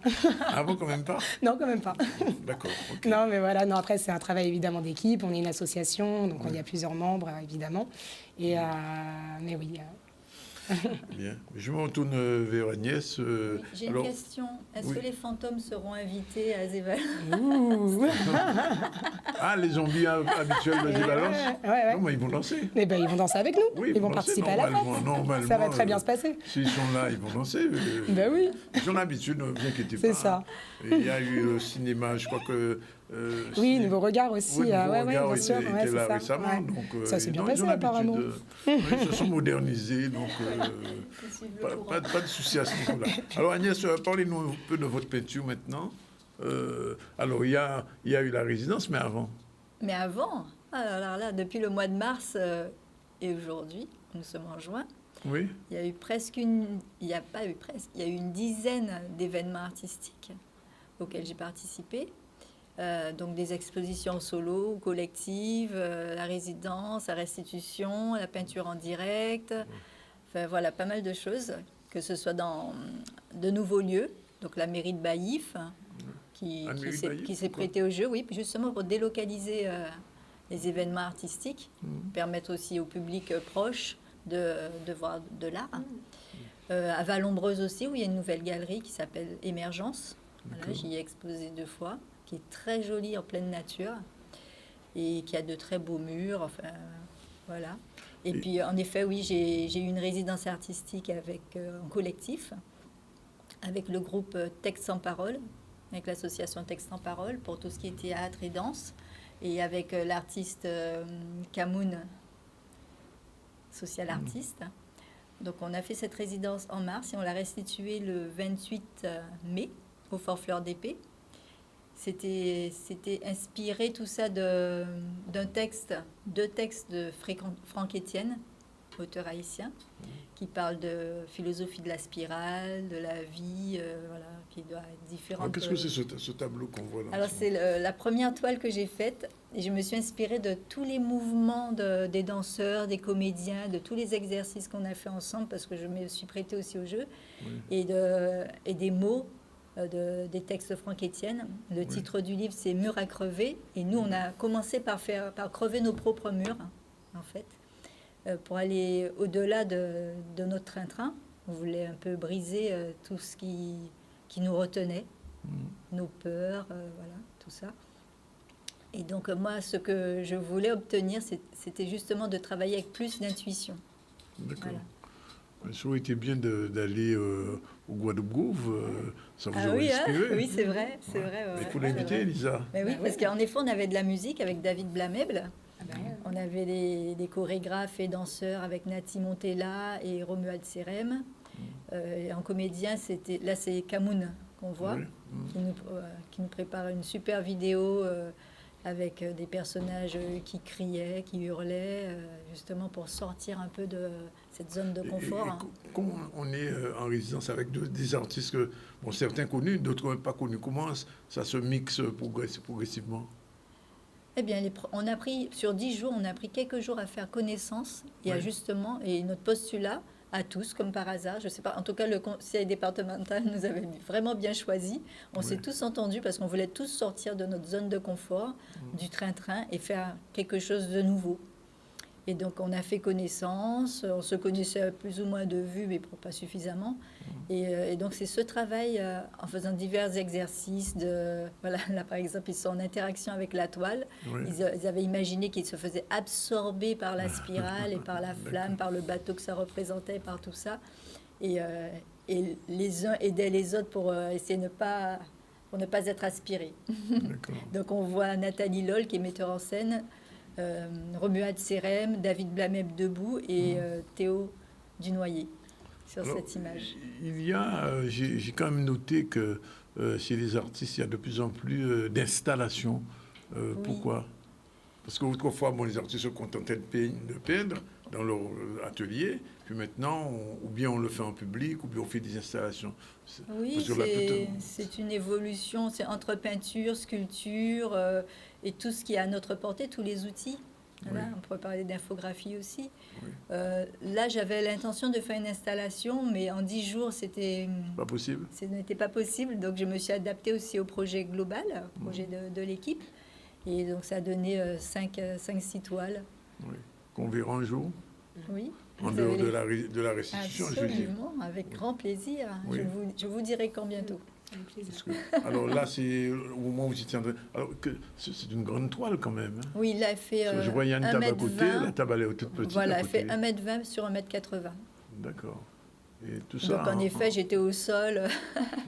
Ah bon, quand même pas? Non, quand même pas. D'accord. Okay. Non, mais voilà. Non, après, c'est un travail évidemment d'équipe. On est une association, donc il y a plusieurs membres, évidemment. Et mais oui. Bien. Je me retourne vers Agnès. Oui, j'ai une alors, question. Est-ce oui. que les fantômes seront invités à Zévalos? Ouh. Ah, les zombies habituels de Zévalos? Ouais. Non, mais ils vont danser. Eh ben, ils vont danser avec nous. Oui, ils vont danser, participer à la fête. normalement, Ça va très bien se passer. S'ils sont là, ils vont danser. Ben oui. Ils ont l'habitude, ne vous inquiétez pas. C'est ça. Et il y a eu le cinéma, je crois que... Oui, Nouveau Regard aussi. Oui, Nouveau Regard bien sûr. était Ouais, c'est là ça. récemment. Ouais. Donc, Ça s'est bien ils ont passé, l'habitude apparemment. ils se sont modernisés, donc pas de souci à ce niveau-là. Alors Agnès, parlez-nous un peu de votre peinture maintenant. Alors il y a eu la résidence, mais avant. Mais avant, alors là, depuis le mois de mars et aujourd'hui, nous sommes en juin, Oui. il y a eu il n'y a pas eu presque, il y a eu une dizaine d'événements artistiques auxquels j'ai participé. Donc des expositions solo, collectives, la résidence, la restitution, la peinture en direct, enfin voilà, pas mal de choses, que ce soit dans de nouveaux lieux, donc la mairie de Baïf, qui s'est prêtée au jeu, oui, justement pour délocaliser les événements artistiques, permettre aussi au public proche de voir de l'art. À Vallombreuse aussi, où il y a une nouvelle galerie qui s'appelle Émergence. Voilà, j'y ai exposé 2 fois, qui est très jolie en pleine nature et qui a de très beaux murs. Enfin, voilà. Et puis, en effet, oui, j'ai eu une résidence artistique en collectif, avec le groupe Texte sans parole, avec l'association Texte sans parole, pour tout ce qui est théâtre et danse, et avec l'artiste Kamoun, social artiste. Donc, on a fait cette résidence en mars et on l'a restituée le 28 mai au Fort Fleur d'Épée. C'était inspiré tout ça deux textes de Franck Etienne, auteur haïtien, qui parle de philosophie de la spirale, de la vie, voilà, qui doit être différente. Qu'est-ce que c'est ce tableau qu'on voit là? Alors c'est la première toile que j'ai faite et je me suis inspirée de tous les mouvements des danseurs, des comédiens, de tous les exercices qu'on a fait ensemble parce que je me suis prêtée aussi au jeu et des mots. Des textes de Franck Etienne. Le titre du livre, c'est Murs à crever. Et nous, on a commencé par crever nos propres murs, en fait, pour aller au-delà de notre train-train. On voulait un peu briser tout ce qui nous retenait, nos peurs, voilà, tout ça. Et donc, moi, ce que je voulais obtenir, c'était justement de travailler avec plus d'intuition. D'accord. Voilà. Ça aurait été bien d'aller au Guadeloupe, ça vous aurait inspiré. Oui, c'est vrai. C'est vrai. Il faut l'inviter, Elisa. Mais oui, parce qu'en effet, on avait de la musique avec David Blamèble. On avait des chorégraphes et danseurs avec Nati Montella et Romuald Serem. Et en comédien, c'est Kamoun qu'on voit, qui nous prépare une super vidéo avec des personnages qui criaient, qui hurlaient, justement pour sortir un peu de cette zone de confort. Comment on est en résidence avec des artistes, certains connus, d'autres pas connus, comment ça se mixe progressivement? Eh bien, on a pris, sur 10 jours, on a pris quelques jours à faire connaissance et ajustement, et notre postulat, à tous, comme par hasard. Je ne sais pas, en tout cas, le conseil départemental nous avait vraiment bien choisi. On s'est tous entendus parce qu'on voulait tous sortir de notre zone de confort, du train-train, et faire quelque chose de nouveau. Et donc, on a fait connaissance. On se connaissait plus ou moins de vue, mais pas suffisamment. Et donc, c'est ce travail, en faisant divers exercices. Voilà, là, par exemple, ils sont en interaction avec la toile. Ils avaient imaginé qu'ils se faisaient absorber par la spirale et par la flamme, par le bateau que ça représentait, par tout ça. Et les uns aidaient les autres pour essayer pour ne pas être aspirés. Donc, on voit Nathalie Loll, qui est metteur en scène, Romuald Serem, David Blamèble debout et Théo Dunoyer sur cette image. J'ai quand même noté que chez les artistes, il y a de plus en plus d'installations. Pourquoi? Parce qu'autrefois, les artistes se contentaient de peindre dans leur atelier, puis maintenant, ou bien on le fait en public, ou bien on fait des installations. Oui, c'est une évolution, c'est entre peinture, sculpture et tout ce qui est à notre portée, tous les outils. Voilà, on pourrait parler d'infographie aussi. Là, j'avais l'intention de faire une installation, mais en 10 jours, c'était pas possible. Ce n'était pas possible, donc je me suis adaptée aussi au projet global, au projet de l'équipe. Et donc, ça a donné 5-6 toiles. Qu'on verra un jour. Oui. en Vous dehors avez de la restitution, je veux dire. Absolument, avec grand plaisir. Oui. Je vous dirai quand bientôt. Avec plaisir. Parce que- alors là, c'est au moment où vous étiez en train... Alors que c'est une grande toile quand même. Hein. Oui, il a fait Je vois, il y a une table à côté, 1m20. la table elle est toute petite. Voilà, à elle côté. fait 1m20 sur 1m80. D'accord. Et tout ça. Donc en effet, j'étais au sol,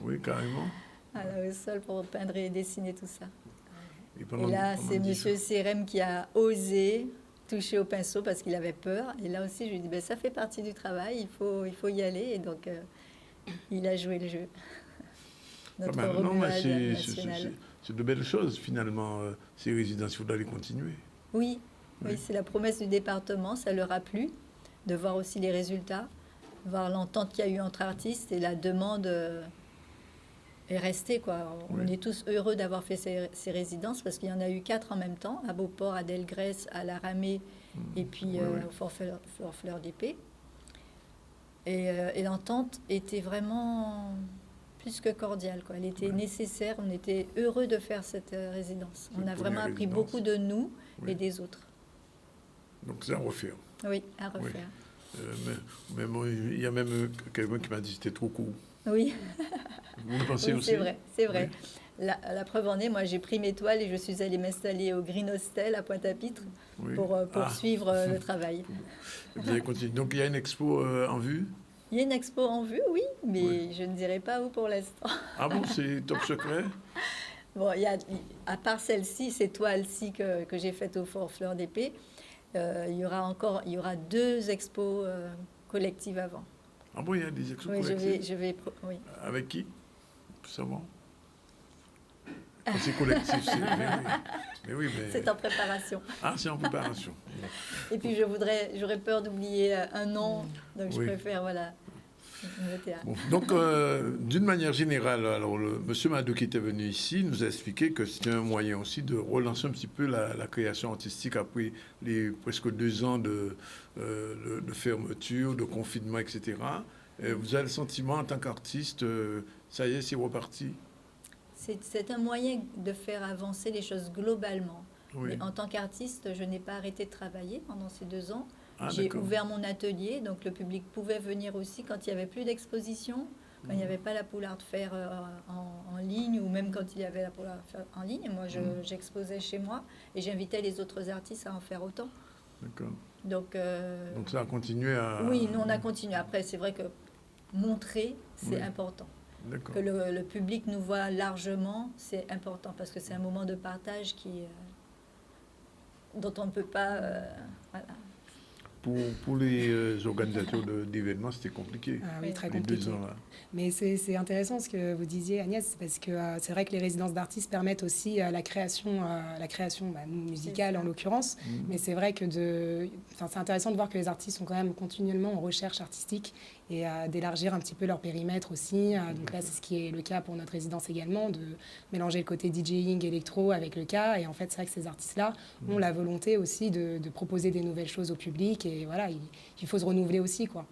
Oui, carrément. voilà, au sol pour peindre et dessiner tout ça. Et Et là, c'est Monsieur Sérem qui a osé toucher au pinceau parce qu'il avait peur. Et là aussi, je lui ai dit, ben, ça fait partie du travail, il faut y aller. Et donc, il a joué le jeu. Notre Ah ben, non, mais remue-ade nationale. c'est de belles choses finalement, ces résidences. Il faudra les continuer. Oui, Oui. oui, c'est la promesse du département, ça leur a plu, de voir aussi les résultats, voir l'entente qu'il y a eu entre artistes et la demande est restée, quoi. On Oui. est tous heureux d'avoir fait ces résidences parce qu'il y en a eu 4 en même temps, à Beauport, à Delgrès, à La Ramée et puis Oui, oui. au Fort Fleur d'Épée. Et l'entente était vraiment plus que cordiale, quoi. Elle était nécessaire, on était heureux de faire cette résidence. On a première vraiment appris résidence. beaucoup de nous Oui. et des autres. Donc c'est à refaire. Oui, à refaire. Mais moi, il y a même quelqu'un qui m'a dit que c'était trop court. Oui, Vous le pensez oui, aussi? c'est vrai, c'est vrai. La preuve en est, moi j'ai pris mes toiles et je suis allée m'installer au Green Hostel à Pointe-à-Pitre Oui. pour Ah, poursuivre le travail. vous avez continué. Donc il y a une expo en vue? Il y a une expo en vue, oui, mais Oui. je ne dirai pas où pour l'instant. Ah bon, c'est top secret? Bon, à part celle-ci, ces toiles-ci que j'ai faites au Fort Fleur d'Épée, il y aura 2 expos collectives avant. Ah bon, il y a des expos Oui, collectives? oui. Avec qui? Tout savoir. Quand c'est collectif, c'est... Mais oui, mais... C'est en préparation. Ah, c'est en préparation. Et puis j'aurais peur d'oublier un nom, donc je Oui. préfère, voilà, me taire. Bon, donc, d'une manière générale, alors, monsieur Madou qui était venu ici nous a expliqué que c'était un moyen aussi de relancer un petit peu la création artistique après les presque 2 ans de fermeture, de confinement, etc. Vous avez le sentiment, en tant qu'artiste, ça y est, c'est reparti? C'est un moyen de faire avancer les choses globalement. Oui. Mais en tant qu'artiste, je n'ai pas arrêté de travailler pendant ces 2 ans. Ah, J'ai d'accord. ouvert mon atelier, donc le public pouvait venir aussi quand il n'y avait plus d'exposition, quand il n'y avait pas la Poulard Fair en ligne, ou même quand il y avait la Poulard Fair en ligne. Moi, j'exposais chez moi et j'invitais les autres artistes à en faire autant. D'accord. Donc, Donc ça a continué à... oui, nous, on a continué. Après, c'est vrai que montrer, c'est Oui. important. D'accord. Que le public nous voit largement, c'est important parce que c'est un moment de partage dont on ne peut pas... voilà. Pour les organisateurs d'événements, c'était compliqué. Ah oui, très Les compliqué. 2 ans là. Mais c'est intéressant ce que vous disiez, Agnès, parce que c'est vrai que les résidences d'artistes permettent aussi la création musicale ça. en l'occurrence. Mais c'est vrai que c'est intéressant de voir que les artistes sont quand même continuellement en recherche artistique et d'élargir un petit peu leur périmètre aussi. Donc là, c'est ce qui est le cas pour notre résidence également, de mélanger le côté DJing, électro avec le cas. Et en fait, c'est vrai que ces artistes-là ont la volonté aussi de proposer des nouvelles choses au public. Et voilà, il faut se renouveler aussi, quoi.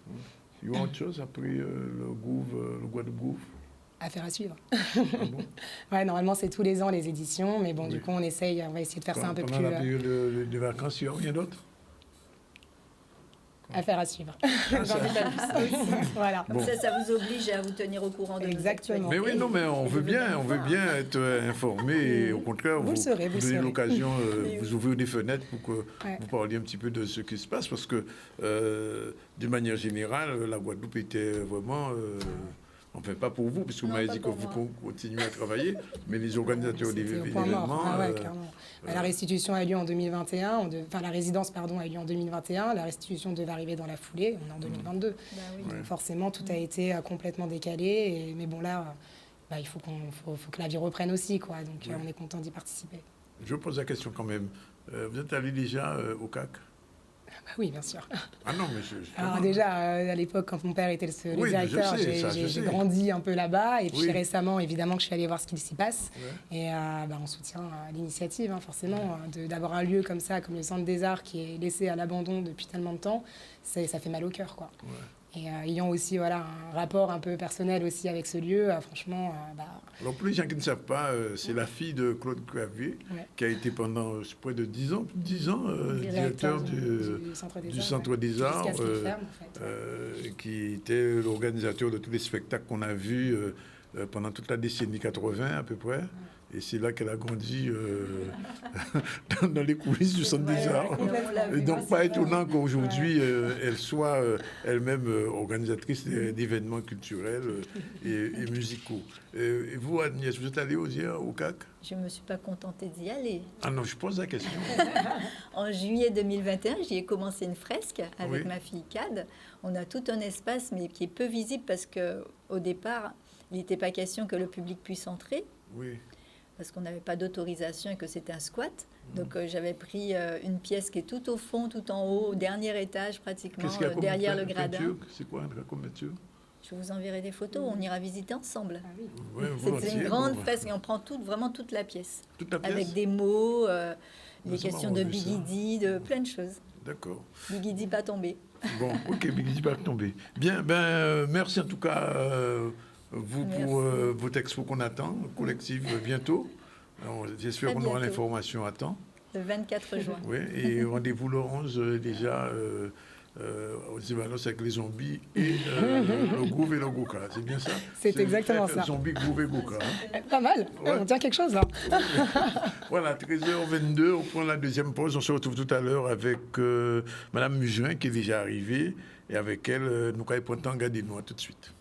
Il y a autre chose après le Guadeloupe Groove? Affaire à suivre. Ah bon? Ouais, normalement, c'est tous les ans les éditions, mais bon, Oui. du coup, on va essayer de faire ça un peu Pendant plus. la période de vacances, il y a rien d'autre? Affaire à suivre. Ah, ça- J'en dis pas plus. Voilà. Comme Bon. ça vous oblige à vous tenir au courant de nos Exactement. Mais oui, non, mais on Et veut de bien venir être informé et au contraire, Vous le serez, vous le donnez serez. l'occasion, Oui, vous ouvrez des fenêtres pour que Ouais. vous parliez un petit peu de ce qui se passe parce que d'une manière générale, la Guadeloupe était vraiment, enfin pas pour vous, parce que vous Non, m'avez pas dit que pour vous moi. continuez à travailler, mais les organisateurs C'était au point d'événements, mort. Ah ouais, clairement. La restitution a eu lieu en 2021. Enfin, la résidence, pardon, a eu lieu en 2021. La restitution devait arriver dans la foulée. On est en 2022. Bah oui. Ouais. Donc forcément, tout a été complètement décalé. Mais bon, là, il faut que la vie reprenne aussi, quoi. Donc Ouais. on est content d'y participer. je pose la question quand même. Vous êtes allé déjà au CAC? Bah oui, bien sûr. Ah non, mais Alors déjà, à l'époque, quand mon père était le Oui, directeur, je sais, ça, je j'ai sais. grandi un peu là-bas. Et puis Oui. récemment, évidemment, que je suis allée voir ce qu'il s'y passe. Ouais. Et on soutient l'initiative, forcément, d'avoir un lieu comme ça, comme le Centre des Arts, qui est laissé à l'abandon depuis tellement de temps. Ça fait mal au cœur, quoi. Et ayant aussi un rapport un peu personnel aussi avec ce lieu, franchement... Alors, pour les gens qui ne savent pas, c'est la fille de Claude Clavier, qui a été pendant près de 10 ans, directeur du Centre des Arts, qui était l'organisateur de tous les spectacles qu'on a vus pendant toute la décennie 80 à peu près. Et c'est là qu'elle a grandi dans les coulisses du Centre des Arts. Et donc, pas étonnant qu'aujourd'hui, elle soit elle-même organisatrice d'événements culturels et musicaux. Et vous, Agnès, vous êtes allée au CAC? Je ne me suis pas contentée d'y aller. Ah non, je pose la question. En juillet 2021, j'y ai commencé une fresque avec ma fille Cad. On a tout un espace, mais qui est peu visible parce qu'au départ, il n'était pas question que le public puisse entrer. Oui. Parce qu'on n'avait pas d'autorisation et que c'était un squat. Donc j'avais pris une pièce qui est tout au fond, tout en haut, au dernier étage pratiquement, derrière le gradin. C'est quoi comme peinture? Je vous enverrai des photos, on ira visiter ensemble. C'est une grande fresque et on prend vraiment toute la pièce. Toute la pièce? Avec des mots, des questions de Bigidi, de plein de choses. D'accord. Bigidi pas tombé. Bon, ok, Bigidi pas tombé. Bien, merci en tout cas... vous, pour votre expo qu'on attend, collective, bientôt. J'espère qu'on aura l'information à temps. Le 24 juin. Oui, et rendez-vous le 11 déjà aux Zévalos avec les zombies et le groove et le goka. C'est bien ça? C'est exactement ça. Zombie, groove et goka. Pas mal, on tient quelque chose là. Voilà, 13h22, on prend la deuxième pause. On se retrouve tout à l'heure avec Madame Mujuin qui est déjà arrivée. Et avec elle, nous allons prendre temps, regardez-nous tout de suite.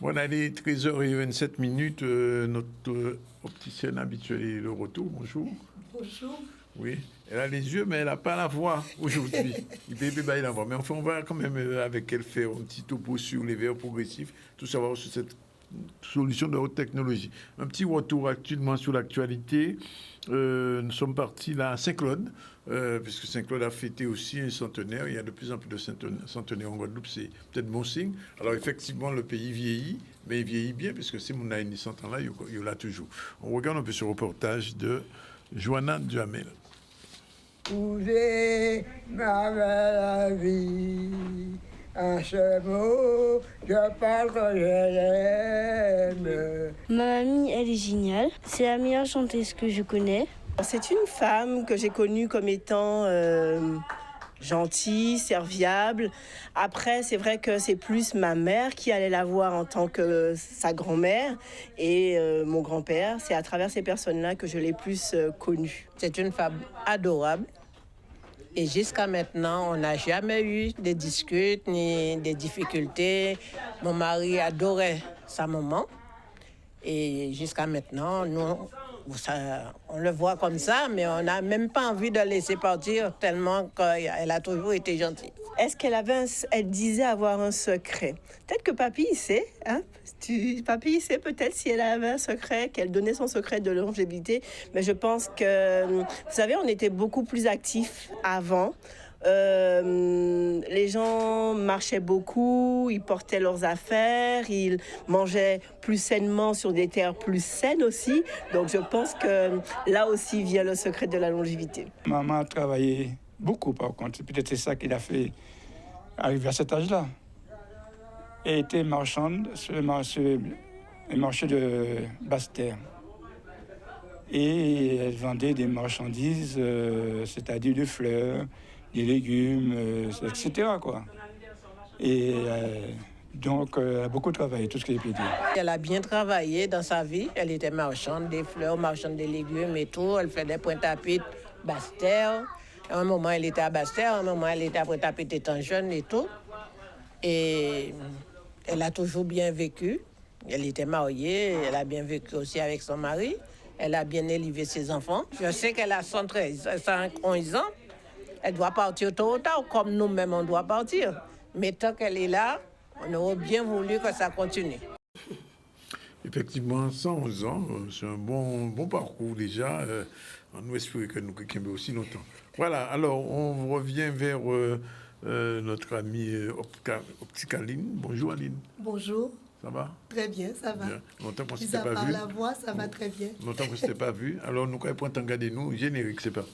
Voilà, il est 13h27, notre opticienne habituelle est de retour. Bonjour. Bonjour. Oui, elle a les yeux, mais elle n'a pas la voix aujourd'hui. Il peut pas la voix. Mais enfin, on va quand même avec elle faire un petit topo sur les verres progressifs, tout savoir sur cette solution de haute technologie. Un petit retour actuellement sur l'actualité. Nous sommes partis là à Saint-Claude, puisque Saint-Claude a fêté aussi un centenaire. Il y a de plus en plus de centenaires en Guadeloupe, c'est peut-être bon signe. Alors effectivement, le pays vieillit, mais il vieillit bien, puisque si on a une 100 ans là, il y l'a toujours. On regarde un peu ce reportage de Johanna Duhamel. Où est ma belle vie? Un seul mot, je parle que je l'aime. Ma mamie, elle est géniale. C'est la meilleure chanteuse que je connais. C'est une femme que j'ai connue comme étant gentille, serviable. Après, c'est vrai que c'est plus ma mère qui allait la voir en tant que sa grand-mère et mon grand-père. C'est à travers ces personnes-là que je l'ai plus connue. C'est une femme adorable. Et jusqu'à maintenant, on n'a jamais eu de disputes ni de difficultés. Mon mari adorait sa maman. Et jusqu'à maintenant, nous, on le voit comme ça, mais on n'a même pas envie de la laisser partir tellement qu'elle a toujours été gentille. Est-ce elle disait avoir un secret? Peut-être que papy, il sait. Hein? Papy, il sait peut-être si elle avait un secret, qu'elle donnait son secret de longévité. Mais je pense que, vous savez, on était beaucoup plus actifs avant. Les gens marchaient beaucoup, ils portaient leurs affaires, ils mangeaient plus sainement sur des terres plus saines aussi. Donc je pense que là aussi vient le secret de la longévité. Maman a travaillé beaucoup par contre. Peut-être c'est ça qui l'a fait arriver à cet âge-là. Elle était marchande sur le marché de Basse-Terre. Et elle vendait des marchandises, c'est-à-dire des fleurs, des légumes, etc. quoi. Et donc, elle a beaucoup travaillé, tout ce que j'ai pu dire. Elle a bien travaillé dans sa vie. Elle était marchande des fleurs, marchande des légumes et tout. Elle faisait Pointe-à-Pitre, Basse-Terre. À un moment, elle était à Basse-Terre. À un moment, elle était à Pointe-à-Pitre étant jeune et tout. Et elle a toujours bien vécu. Elle était mariée. Elle a bien vécu aussi avec son mari. Elle a bien élevé ses enfants. Je sais qu'elle a 111 ans. Elle doit partir tôt ou tard, comme nous-mêmes, on doit partir. Mais tant qu'elle est là, on aurait bien voulu que ça continue. Effectivement, 111 ans, c'est un bon parcours déjà. On nous espère que nous quelqu'un aussi longtemps. Voilà, alors on revient vers notre amie Opticaline. Bonjour Aline. Bonjour. Ça va? Très bien, ça va. Bien. Longtemps qu'on ne Mis s'était à pas part vu. la voix, ça va très bien. Longtemps qu'on ne s'était pas vu. Alors nous allons prendre un nous. Générique, c'est parti.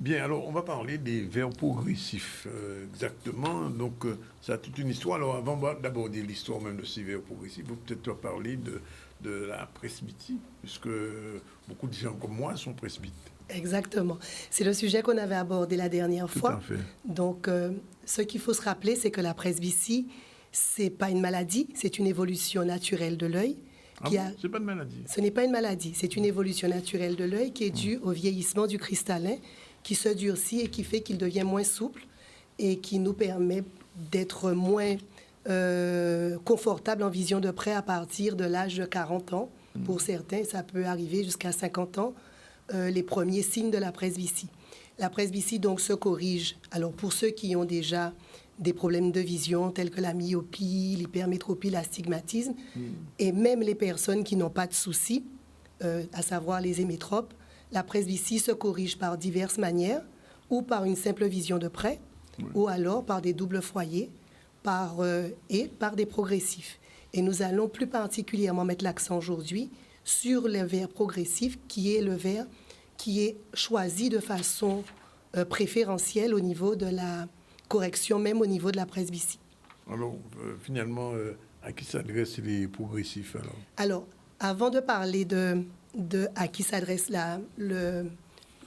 Bien, alors on va parler des vers progressifs, exactement. Donc, ça a toute une histoire. Alors, avant d'aborder l'histoire même de ces vers progressifs, il faut peut-être parler de la presbytie, puisque beaucoup de gens comme moi sont presbytes. Exactement. C'est le sujet qu'on avait abordé la dernière fois. Tout à fait. Donc, ce qu'il faut se rappeler, c'est que la presbytie, c'est pas une maladie, c'est une évolution naturelle de l'œil. C'est pas une maladie. Ce n'est pas une maladie, c'est une évolution naturelle de l'œil qui est due au vieillissement du cristallin, qui se durcit et qui fait qu'il devient moins souple et qui nous permet d'être moins confortable en vision de près à partir de l'âge de 40 ans. Pour certains, ça peut arriver jusqu'à 50 ans. Les premiers signes de la presbytie. La presbytie, donc, se corrige. Alors, pour ceux qui ont déjà des problèmes de vision, tels que la myopie, l'hypermétropie, l'astigmatisme, et même les personnes qui n'ont pas de soucis, à savoir les hémétropes, la presbytie se corrige par diverses manières, ou par une simple vision de près, ou alors par des doubles foyers, et par des progressifs. Et nous allons plus particulièrement mettre l'accent aujourd'hui sur le verre progressif, qui est le verre qui est choisi de façon préférentielle au niveau de la correction, même au niveau de la presbytie. Alors, finalement, à qui s'adressent les progressifs, alors? Alors, avant de parler de à qui s'adresse le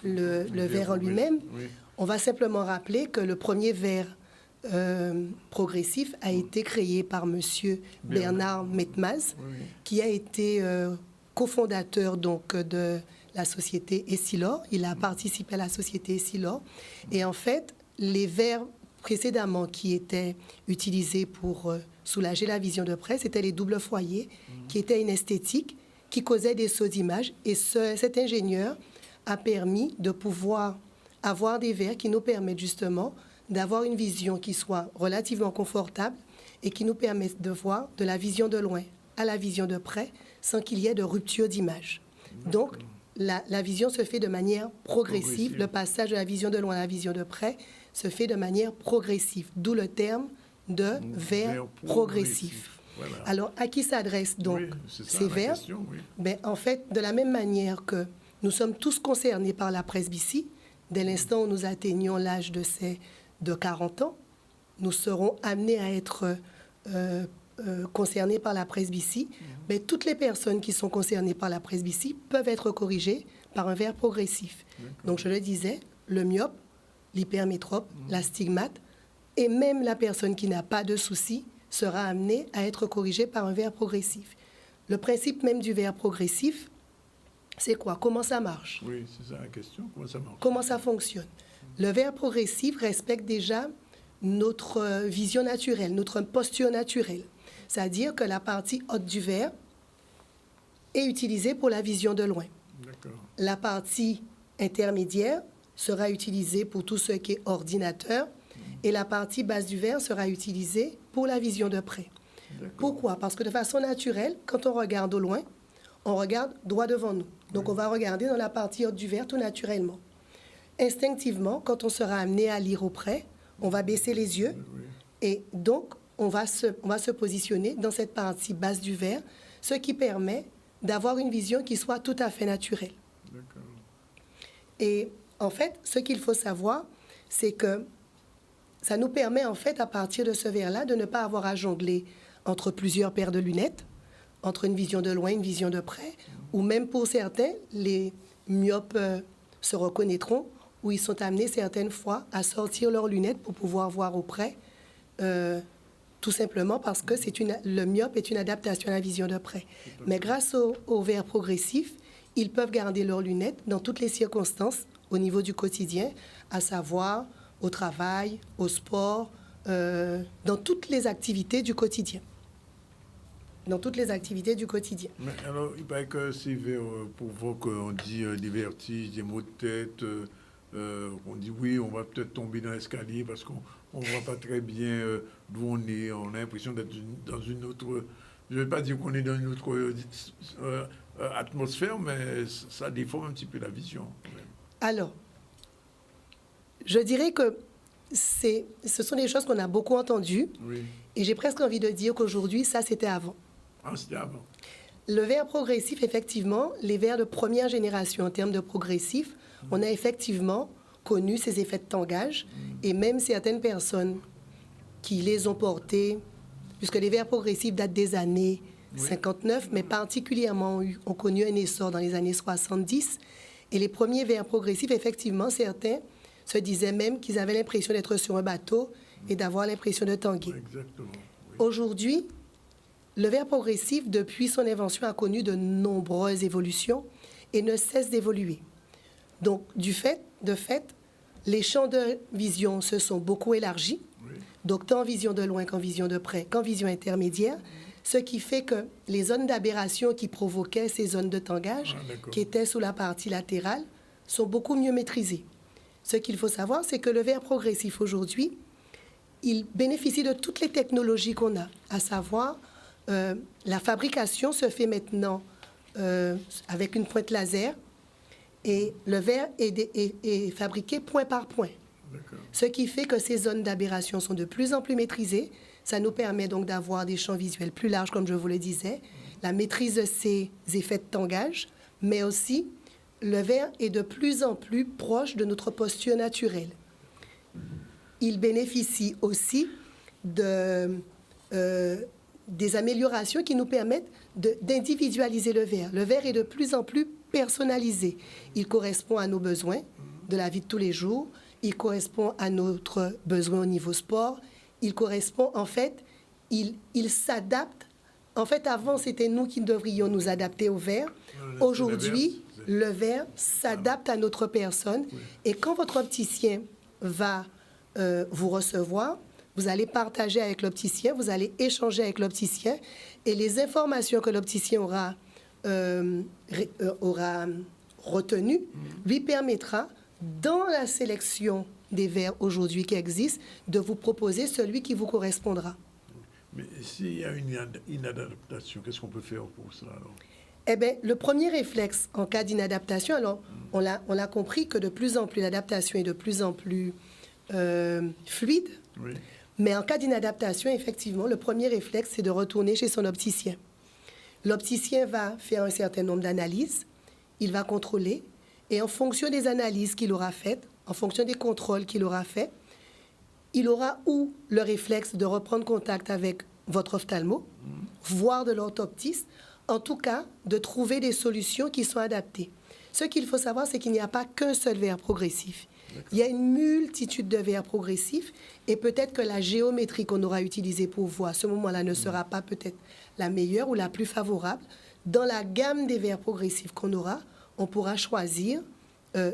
verre en lui-même, on va simplement rappeler que le premier verre progressif a été créé par monsieur Bernard Metmaz, qui a été cofondateur donc de la société Essilor. Il a participé à la société Essilor. Et en fait, les verres précédemment qui étaient utilisés pour soulager la vision de près, c'était les doubles foyers, qui étaient une esthétique, qui causaient des sauts d'image. Et cet ingénieur a permis de pouvoir avoir des verres qui nous permettent justement d'avoir une vision qui soit relativement confortable et qui nous permette de voir de la vision de loin à la vision de près sans qu'il y ait de rupture d'image. Donc, la vision se fait de manière progressive. Le passage de la vision de loin à la vision de près se fait de manière progressive, d'où le terme de verre progressif. Voilà. Alors, à qui s'adressent donc ces verres? Ben, en fait, de la même manière que nous sommes tous concernés par la presbytie, dès l'instant où nous atteignons l'âge de 40 ans, nous serons amenés à être concernés par la presbytie. Mais toutes les personnes qui sont concernées par la presbytie peuvent être corrigées par un verre progressif. Donc, je le disais, le myope, l'hypermétrope, l'astigmate, et même la personne qui n'a pas de soucis sera amenée à être corrigée par un verre progressif. Le principe même du verre progressif, c'est quoi? Comment ça marche? Oui, c'est ça la question. Comment ça marche? Comment ça fonctionne? Le verre progressif respecte déjà notre vision naturelle, notre posture naturelle. C'est-à-dire que la partie haute du verre est utilisée pour la vision de loin. La partie intermédiaire sera utilisée pour tout ce qui est ordinateur et la partie basse du verre sera utilisée pour la vision de près. Pourquoi? Parce que de façon naturelle, quand on regarde au loin, on regarde droit devant nous. Donc, on va regarder dans la partie haute du verre tout naturellement. Instinctivement, quand on sera amené à lire au près, on va baisser les yeux et donc on va se positionner dans cette partie basse du verre, ce qui permet d'avoir une vision qui soit tout à fait naturelle. Et en fait, ce qu'il faut savoir, c'est que ça nous permet, en fait, à partir de ce verre-là, de ne pas avoir à jongler entre plusieurs paires de lunettes, entre une vision de loin, une vision de près, ou même pour certains, les myopes se reconnaîtront, où ils sont amenés certaines fois à sortir leurs lunettes pour pouvoir voir au près, tout simplement parce que le myope est une adaptation à la vision de près. Mais grâce au verre progressif, ils peuvent garder leurs lunettes dans toutes les circonstances au niveau du quotidien, à savoir au travail, au sport, dans toutes les activités du quotidien. Dans toutes les activités du quotidien. Mais alors, il paraît que ces verres provoquent, on dit, des vertiges, des maux de tête. On dit oui, on va peut-être tomber dans l'escalier parce qu'on ne voit pas très bien d'où on est. On a l'impression d'être dans une autre... Je ne vais pas dire qu'on est dans une autre atmosphère, mais ça déforme un petit peu la vision. Alors, je dirais que ce sont des choses qu'on a beaucoup entendues. Oui. Et j'ai presque envie de dire qu'aujourd'hui, ça, c'était avant. Ah, c'était avant. Le verre progressif, effectivement, les verres de première génération en termes de progressif, on a effectivement connu ces effets de tangage. Et même certaines personnes qui les ont portés, puisque les verres progressifs datent des années 59, mais particulièrement ont connu un essor dans les années 70. Et les premiers verres progressifs, effectivement, certains se disaient même qu'ils avaient l'impression d'être sur un bateau et d'avoir l'impression de tanguer. Exactement. Oui. Aujourd'hui, le verre progressif, depuis son invention, a connu de nombreuses évolutions et ne cesse d'évoluer. Donc, de fait, les champs de vision se sont beaucoup élargis, donc tant en vision de loin qu'en vision de près, qu'en vision intermédiaire, ce qui fait que les zones d'aberration qui provoquaient ces zones de tangage, qui étaient sous la partie latérale, sont beaucoup mieux maîtrisées. Ce qu'il faut savoir, c'est que le verre progressif aujourd'hui, il bénéficie de toutes les technologies qu'on a, à savoir la fabrication se fait maintenant avec une pointe laser et le verre est fabriqué point par point. Ce qui fait que ces zones d'aberration sont de plus en plus maîtrisées. Ça nous permet donc d'avoir des champs visuels plus larges, comme je vous le disais, la maîtrise de ces effets de tangage, mais aussi le verre est de plus en plus proche de notre posture naturelle. Il bénéficie aussi des améliorations qui nous permettent d'individualiser le verre. Le verre est de plus en plus personnalisé. Il correspond à nos besoins de la vie de tous les jours. Il correspond à notre besoin au niveau sport. Il correspond, en fait, il s'adapte. En fait, avant, c'était nous qui devrions nous adapter au verre. Aujourd'hui, le verre s'adapte à notre personne. Et quand votre opticien va vous recevoir, vous allez partager avec l'opticien, vous allez échanger avec l'opticien et les informations que l'opticien aura retenues lui permettra, dans la sélection des verres aujourd'hui qui existent, de vous proposer celui qui vous correspondra. Mais s'il y a une inadaptation, qu'est-ce qu'on peut faire pour cela alors? Eh bien, le premier réflexe en cas d'inadaptation, alors on a compris que de plus en plus l'adaptation est de plus en plus fluide. Oui. Mais en cas d'inadaptation, effectivement, le premier réflexe, c'est de retourner chez son opticien. L'opticien va faire un certain nombre d'analyses, il va contrôler, et en fonction des analyses qu'il aura faites, en fonction des contrôles qu'il aura faits, il aura ou le réflexe de reprendre contact avec votre ophtalmo, voire de l'orthoptiste, en tout cas, de trouver des solutions qui sont adaptées. Ce qu'il faut savoir, c'est qu'il n'y a pas qu'un seul verre progressif. Il y a une multitude de verres progressifs et peut-être que la géométrie qu'on aura utilisée pour voir à ce moment-là ne sera pas peut-être la meilleure ou la plus favorable. Dans la gamme des verres progressifs qu'on aura, on pourra choisir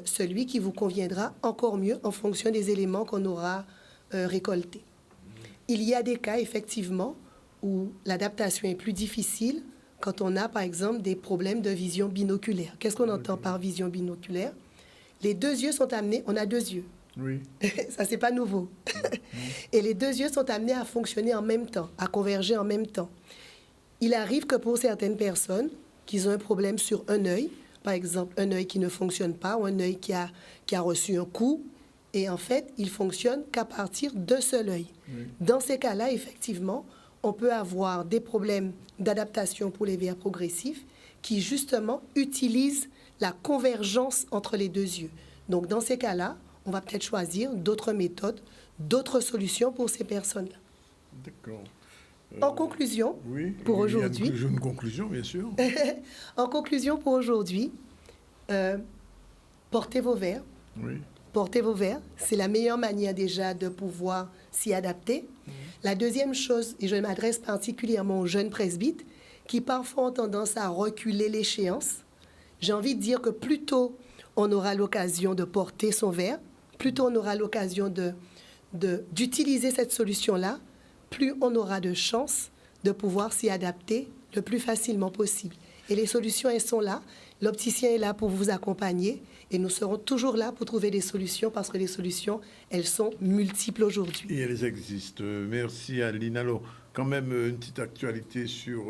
celui qui vous conviendra encore mieux en fonction des éléments qu'on aura récoltés. Il y a des cas, effectivement, où l'adaptation est plus difficile quand on a, par exemple, des problèmes de vision binoculaire. Qu'est-ce qu'on entend par vision binoculaire? Les deux yeux sont amenés, on a deux yeux. Oui. Ça, c'est pas nouveau. Et les deux yeux sont amenés à fonctionner en même temps, à converger en même temps. Il arrive que pour certaines personnes qui ont un problème sur un œil, par exemple, un œil qui ne fonctionne pas ou un œil qui a reçu un coup, et en fait, il fonctionne qu'à partir d'un seul œil. Oui. Dans ces cas-là, effectivement, on peut avoir des problèmes d'adaptation pour les verres progressifs qui, justement, utilisent la convergence entre les deux yeux. Donc, dans ces cas-là, on va peut-être choisir d'autres méthodes, d'autres solutions pour ces personnes-là. D'accord. En conclusion, oui, pour aujourd'hui... Il y a une conclusion, bien sûr. En conclusion, pour aujourd'hui, portez vos verres. Oui. Portez vos verres. C'est la meilleure manière déjà de pouvoir s'y adapter. La deuxième chose, et je m'adresse particulièrement aux jeunes presbytes, qui parfois ont tendance à reculer l'échéance. J'ai envie de dire que plus tôt on aura l'occasion de porter son verre, plus tôt on aura l'occasion d'utiliser cette solution-là, plus on aura de chances de pouvoir s'y adapter le plus facilement possible. Et les solutions, elles sont là. L'opticien est là pour vous accompagner et nous serons toujours là pour trouver des solutions parce que les solutions, elles sont multiples aujourd'hui. Et elles existent. Merci Aline. Alors, quand même, une petite actualité sur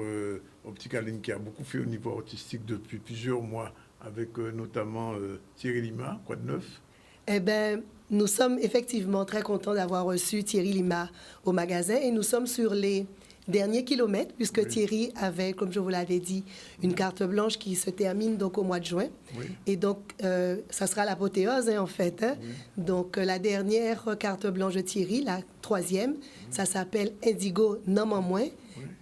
Opticaline qui a beaucoup fait au niveau artistique depuis plusieurs mois avec notamment Thierry Lima. Quoi de neuf? Eh bien, nous sommes effectivement très contents d'avoir reçu Thierry Lima au magasin et nous sommes sur les dernier kilomètre, puisque Thierry avait, comme je vous l'avais dit, une carte blanche qui se termine donc au mois de juin. Oui. Et donc, ça sera l'apothéose, en fait. Oui. Donc, la dernière carte blanche de Thierry, la 3e, ça s'appelle Indigo Nom en moins.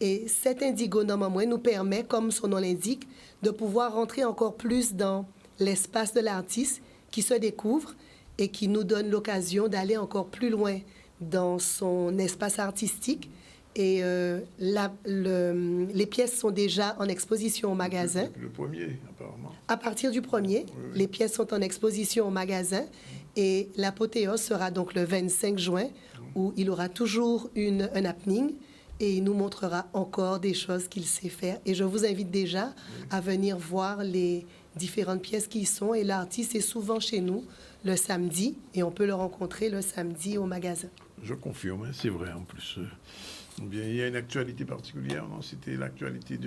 Et cet Indigo Nom en moins nous permet, comme son nom l'indique, de pouvoir rentrer encore plus dans l'espace de l'artiste qui se découvre et qui nous donne l'occasion d'aller encore plus loin dans son espace artistique. Et les pièces sont déjà en exposition au magasin. Le premier, apparemment. À partir du 1er, les pièces sont en exposition au magasin. Et l'apothéose sera donc le 25 juin, où il aura toujours un happening. Et il nous montrera encore des choses qu'il sait faire. Et je vous invite déjà à venir voir les différentes pièces qui y sont. Et l'artiste est souvent chez nous le samedi. Et on peut le rencontrer le samedi au magasin. Je confirme, c'est vrai en plus. Bien, il y a une actualité particulière, non? C'était l'actualité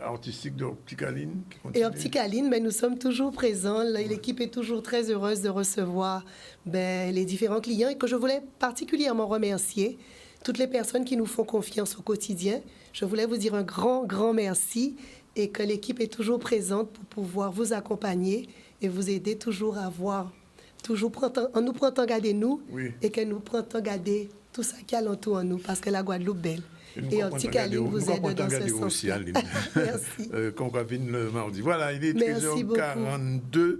artistique d'Opticaline. Et Opticaline, mais nous sommes toujours présents. L'équipe est toujours très heureuse de recevoir les différents clients et que je voulais particulièrement remercier toutes les personnes qui nous font confiance au quotidien. Je voulais vous dire un grand, grand merci et que l'équipe est toujours présente pour pouvoir vous accompagner et vous aider toujours à voir, en nous prenant garder nous et que nous prenons garder tout ça qui alentour en nous, parce que la Guadeloupe belle. Et Opticaline vous aide dans ce sens. Merci. Qu'on ravine le mardi. Voilà, il est 13h42.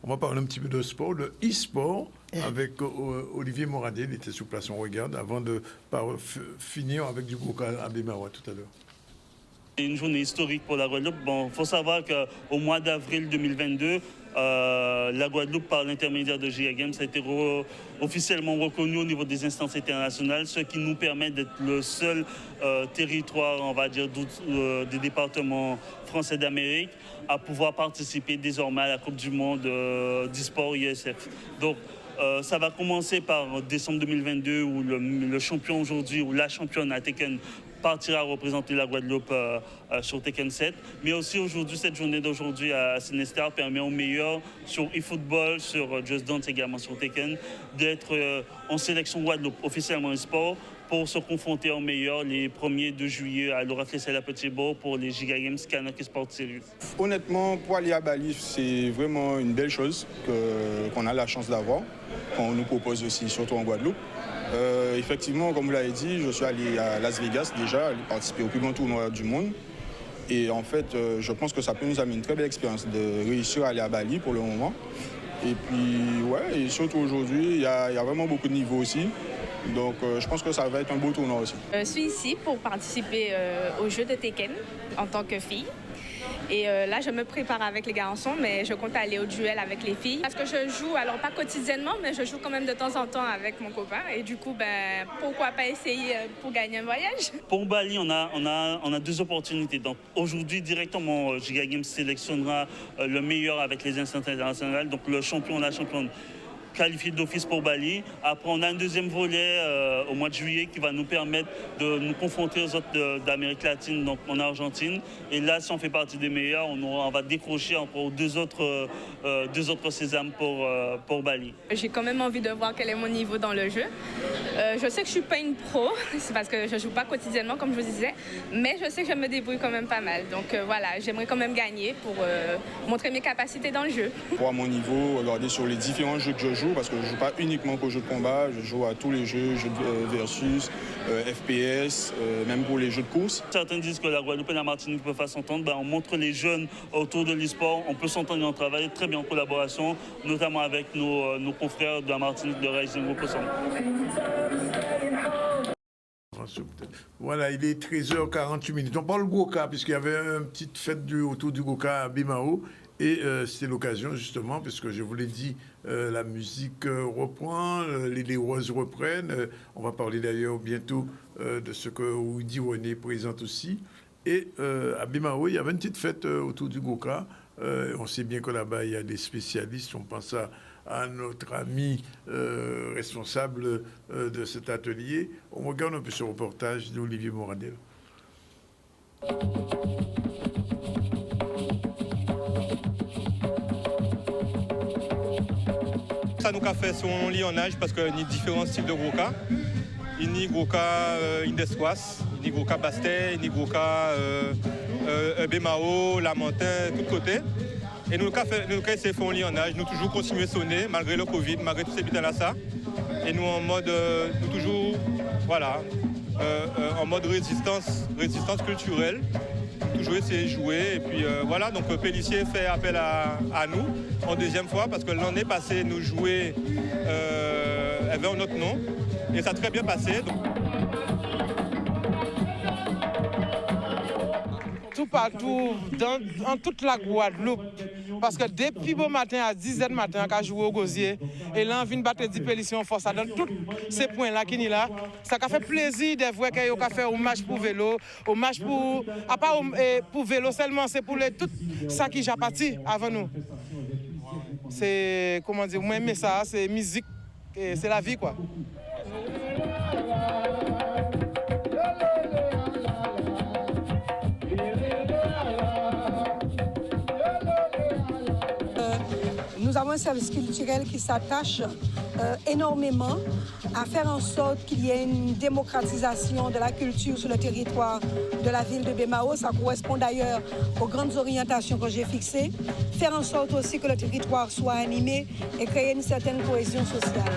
On va parler un petit peu de sport, de e-sport, avec Olivier Moradé. Il était sur place, on regarde, avant de finir avec du Goka à Bimawa tout à l'heure. C'est une journée historique pour la Guadeloupe. Bon, il faut savoir qu'au mois d'avril 2022, la Guadeloupe, par l'intermédiaire de GIA Games, a été officiellement reconnue au niveau des instances internationales, ce qui nous permet d'être le seul territoire, on va dire, des départements français d'Amérique à pouvoir participer désormais à la Coupe du monde d'e-sport ISF. Donc, ça va commencer par décembre 2022 où le champion aujourd'hui, ou la championne à Tekken, partira représenter la Guadeloupe sur Tekken 7. Mais aussi aujourd'hui, cette journée d'aujourd'hui à Sinestar permet aux meilleurs sur eFootball, sur Just Dance également sur Tekken, d'être en sélection Guadeloupe officiellement e-sport pour se confronter aux meilleurs les 1er 2 juillet à Laura Flessel à Petit-Bourg pour les Giga Games Kanak Sport Series. Honnêtement, pour aller à Bali, c'est vraiment une belle chose qu'on a la chance d'avoir, qu'on nous propose aussi, surtout en Guadeloupe. Effectivement, comme vous l'avez dit, je suis allé à Las Vegas déjà, participer au plus grand tournoi du monde. Et en fait, je pense que ça peut nous amener une très belle expérience de réussir à aller à Bali pour le moment. Et puis, ouais, et surtout aujourd'hui, il y a vraiment beaucoup de niveaux aussi. Donc, je pense que ça va être un beau tournoi aussi. Je suis ici pour participer aux Jeux de Tekken en tant que fille. Et là, je me prépare avec les garçons, mais je compte aller au duel avec les filles. Parce que je joue, alors pas quotidiennement, mais je joue quand même de temps en temps avec mon copain. Et du coup, pourquoi pas essayer pour gagner un voyage? Pour Bali, on a 2 opportunités. Donc aujourd'hui, directement, Giga Games sélectionnera le meilleur avec les instances internationales. Donc le champion, la championne qualifié d'office pour Bali. Après, on a un deuxième volet au mois de juillet qui va nous permettre de nous confronter aux autres d'Amérique latine, donc en Argentine. Et là, si on fait partie des meilleurs, on va décrocher encore deux autres sésames pour Bali. J'ai quand même envie de voir quel est mon niveau dans le jeu. Je sais que je suis pas une pro, c'est parce que je joue pas quotidiennement, comme je vous disais, mais je sais que je me débrouille quand même pas mal. Donc voilà, j'aimerais quand même gagner pour montrer mes capacités dans le jeu. Pour mon niveau, regarder sur les différents jeux que je joue, parce que je ne joue pas uniquement qu'aux jeux de combat, je joue à tous les jeux de versus, FPS, même pour les jeux de course. Certains disent que la Guadeloupe et la Martinique peuvent pas s'entendre. On montre les jeunes autour de l'e-sport, on peut s'entendre et on travaille très bien en collaboration, notamment avec nos confrères de la Martinique de Rising Group ensemble. Voilà, il est 13h48. On parle Goka, puisqu'il y avait une petite fête autour du Goka à Bimao. Et c'était l'occasion, justement, parce que je vous l'ai dit, la musique reprend, les roses reprennent. On va parler d'ailleurs bientôt de ce que Woody René présente aussi. Et à Bimao, il y avait une petite fête autour du Goka. On sait bien que là-bas, il y a des spécialistes. On pense à notre ami responsable de cet atelier. On regarde un peu ce reportage d'Olivier Moradel. Ça nous a fait son lionnage parce qu'il y a différents styles de Goka. ini Goka Indeswas, ini Goka Bastet, ini Goka Bemao, Lamentin, tout côté. Et nous, nous essayons de faire un lionnage, nous toujours continuer à sonner, malgré le Covid, malgré tous ces bitains là ça. Et nous en mode, nous toujours, voilà, en mode résistance culturelle. Toujours essayer de jouer. Et puis voilà, donc Pélissier fait appel à nous en deuxième fois parce que l'année passée, nous jouions avait un autre nom et ça a très bien passé. Donc... Tout partout, dans toute la Guadeloupe. Parce que depuis bon matin à 10h du matin, quand je joue au gosier, et là, on vient battre des Pélissier en force. Dans tous ces points-là qui sont là, ça a fait plaisir de voir qu'il y a fait hommage pour vélo, hommage pour. À part pour vélo seulement, c'est pour tout ça qui a parti avant nous. C'est, comment dire, moi, mais ça, c'est musique, et c'est la vie, quoi. Nous avons un service culturel qui s'attache énormément à faire en sorte qu'il y ait une démocratisation de la culture sur le territoire de la ville de Bemao. Ça correspond d'ailleurs aux grandes orientations que j'ai fixées. Faire en sorte aussi que le territoire soit animé et créer une certaine cohésion sociale.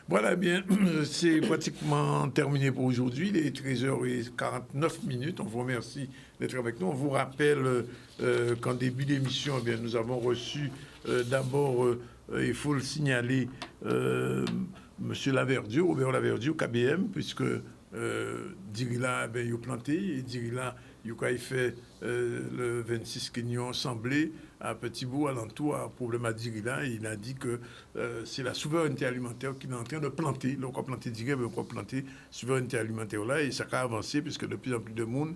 Voilà, bien, c'est pratiquement terminé pour aujourd'hui. Il est 13h49. On vous remercie d'être avec nous. On vous rappelle qu'en début d'émission, eh bien, nous avons reçu d'abord, il faut le signaler, M. Laverdieu, Robert Laverdieu, KBM, puisque Dirila, ben, il a planté, et Dirila, il a fait le 26 Kenyon assemblé à Petit Bout, alentour, à problème à Dirila. Il a dit que c'est la souveraineté alimentaire qu'il est en train de planter. Donc, on a planté Dirila, mais on a planté souveraineté alimentaire là, et ça a avancé, puisque de plus en plus de monde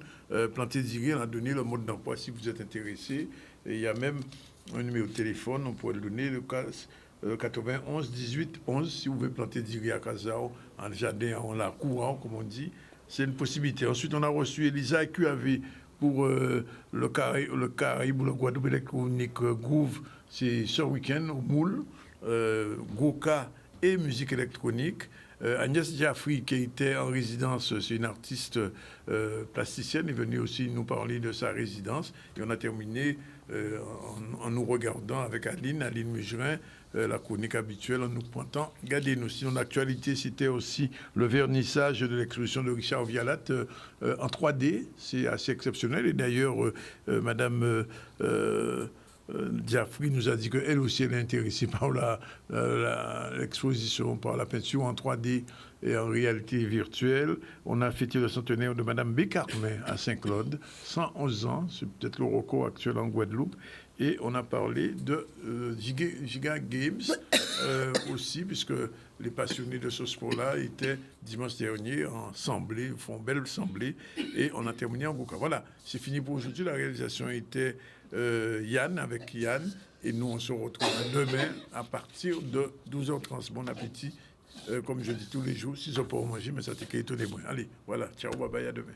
planté Dirila, on a donné le mode d'emploi si vous êtes intéressé. Et il y a même un numéro de téléphone, on pourrait le donner, le 91 18 11, si vous voulez planter Dirila à Kazao, en jardin, en la courant, comme on dit. C'est une possibilité. Ensuite, on a reçu Elisa QAV pour le Caraïbe ou le Guadeloupe électronique Groove. C'est ce week-end au Moule, Goka et musique électronique. Agnès Diafri, qui était en résidence, c'est une artiste plasticienne, est venue aussi nous parler de sa résidence. Et on a terminé en nous regardant avec Aline Mugerin, la chronique habituelle, en nous pointant. Regardez-nous, sinon l'actualité, c'était aussi le vernissage de l'exposition de Richard Vialat en 3D. C'est assez exceptionnel. Et d'ailleurs, Madame Diafri nous a dit qu'elle aussi, elle est intéressée par l'exposition, par la peinture en 3D et en réalité virtuelle. On a fêté le centenaire de Madame Bécarmin à Saint-Claude, 111 ans, c'est peut-être le record actuel en Guadeloupe. Et on a parlé de Giga Games aussi, puisque les passionnés de ce sport-là étaient dimanche dernier en semblée, font belle semblée, et on a terminé en Goka. Voilà, c'est fini pour aujourd'hui. La réalisation était Yann, avec Yann, et nous on se retrouve demain à partir de 12h30. Bon appétit, comme je dis tous les jours, 6h pour manger, mais ça t'est étonné. Allez, voilà, ciao, bye bye, à demain.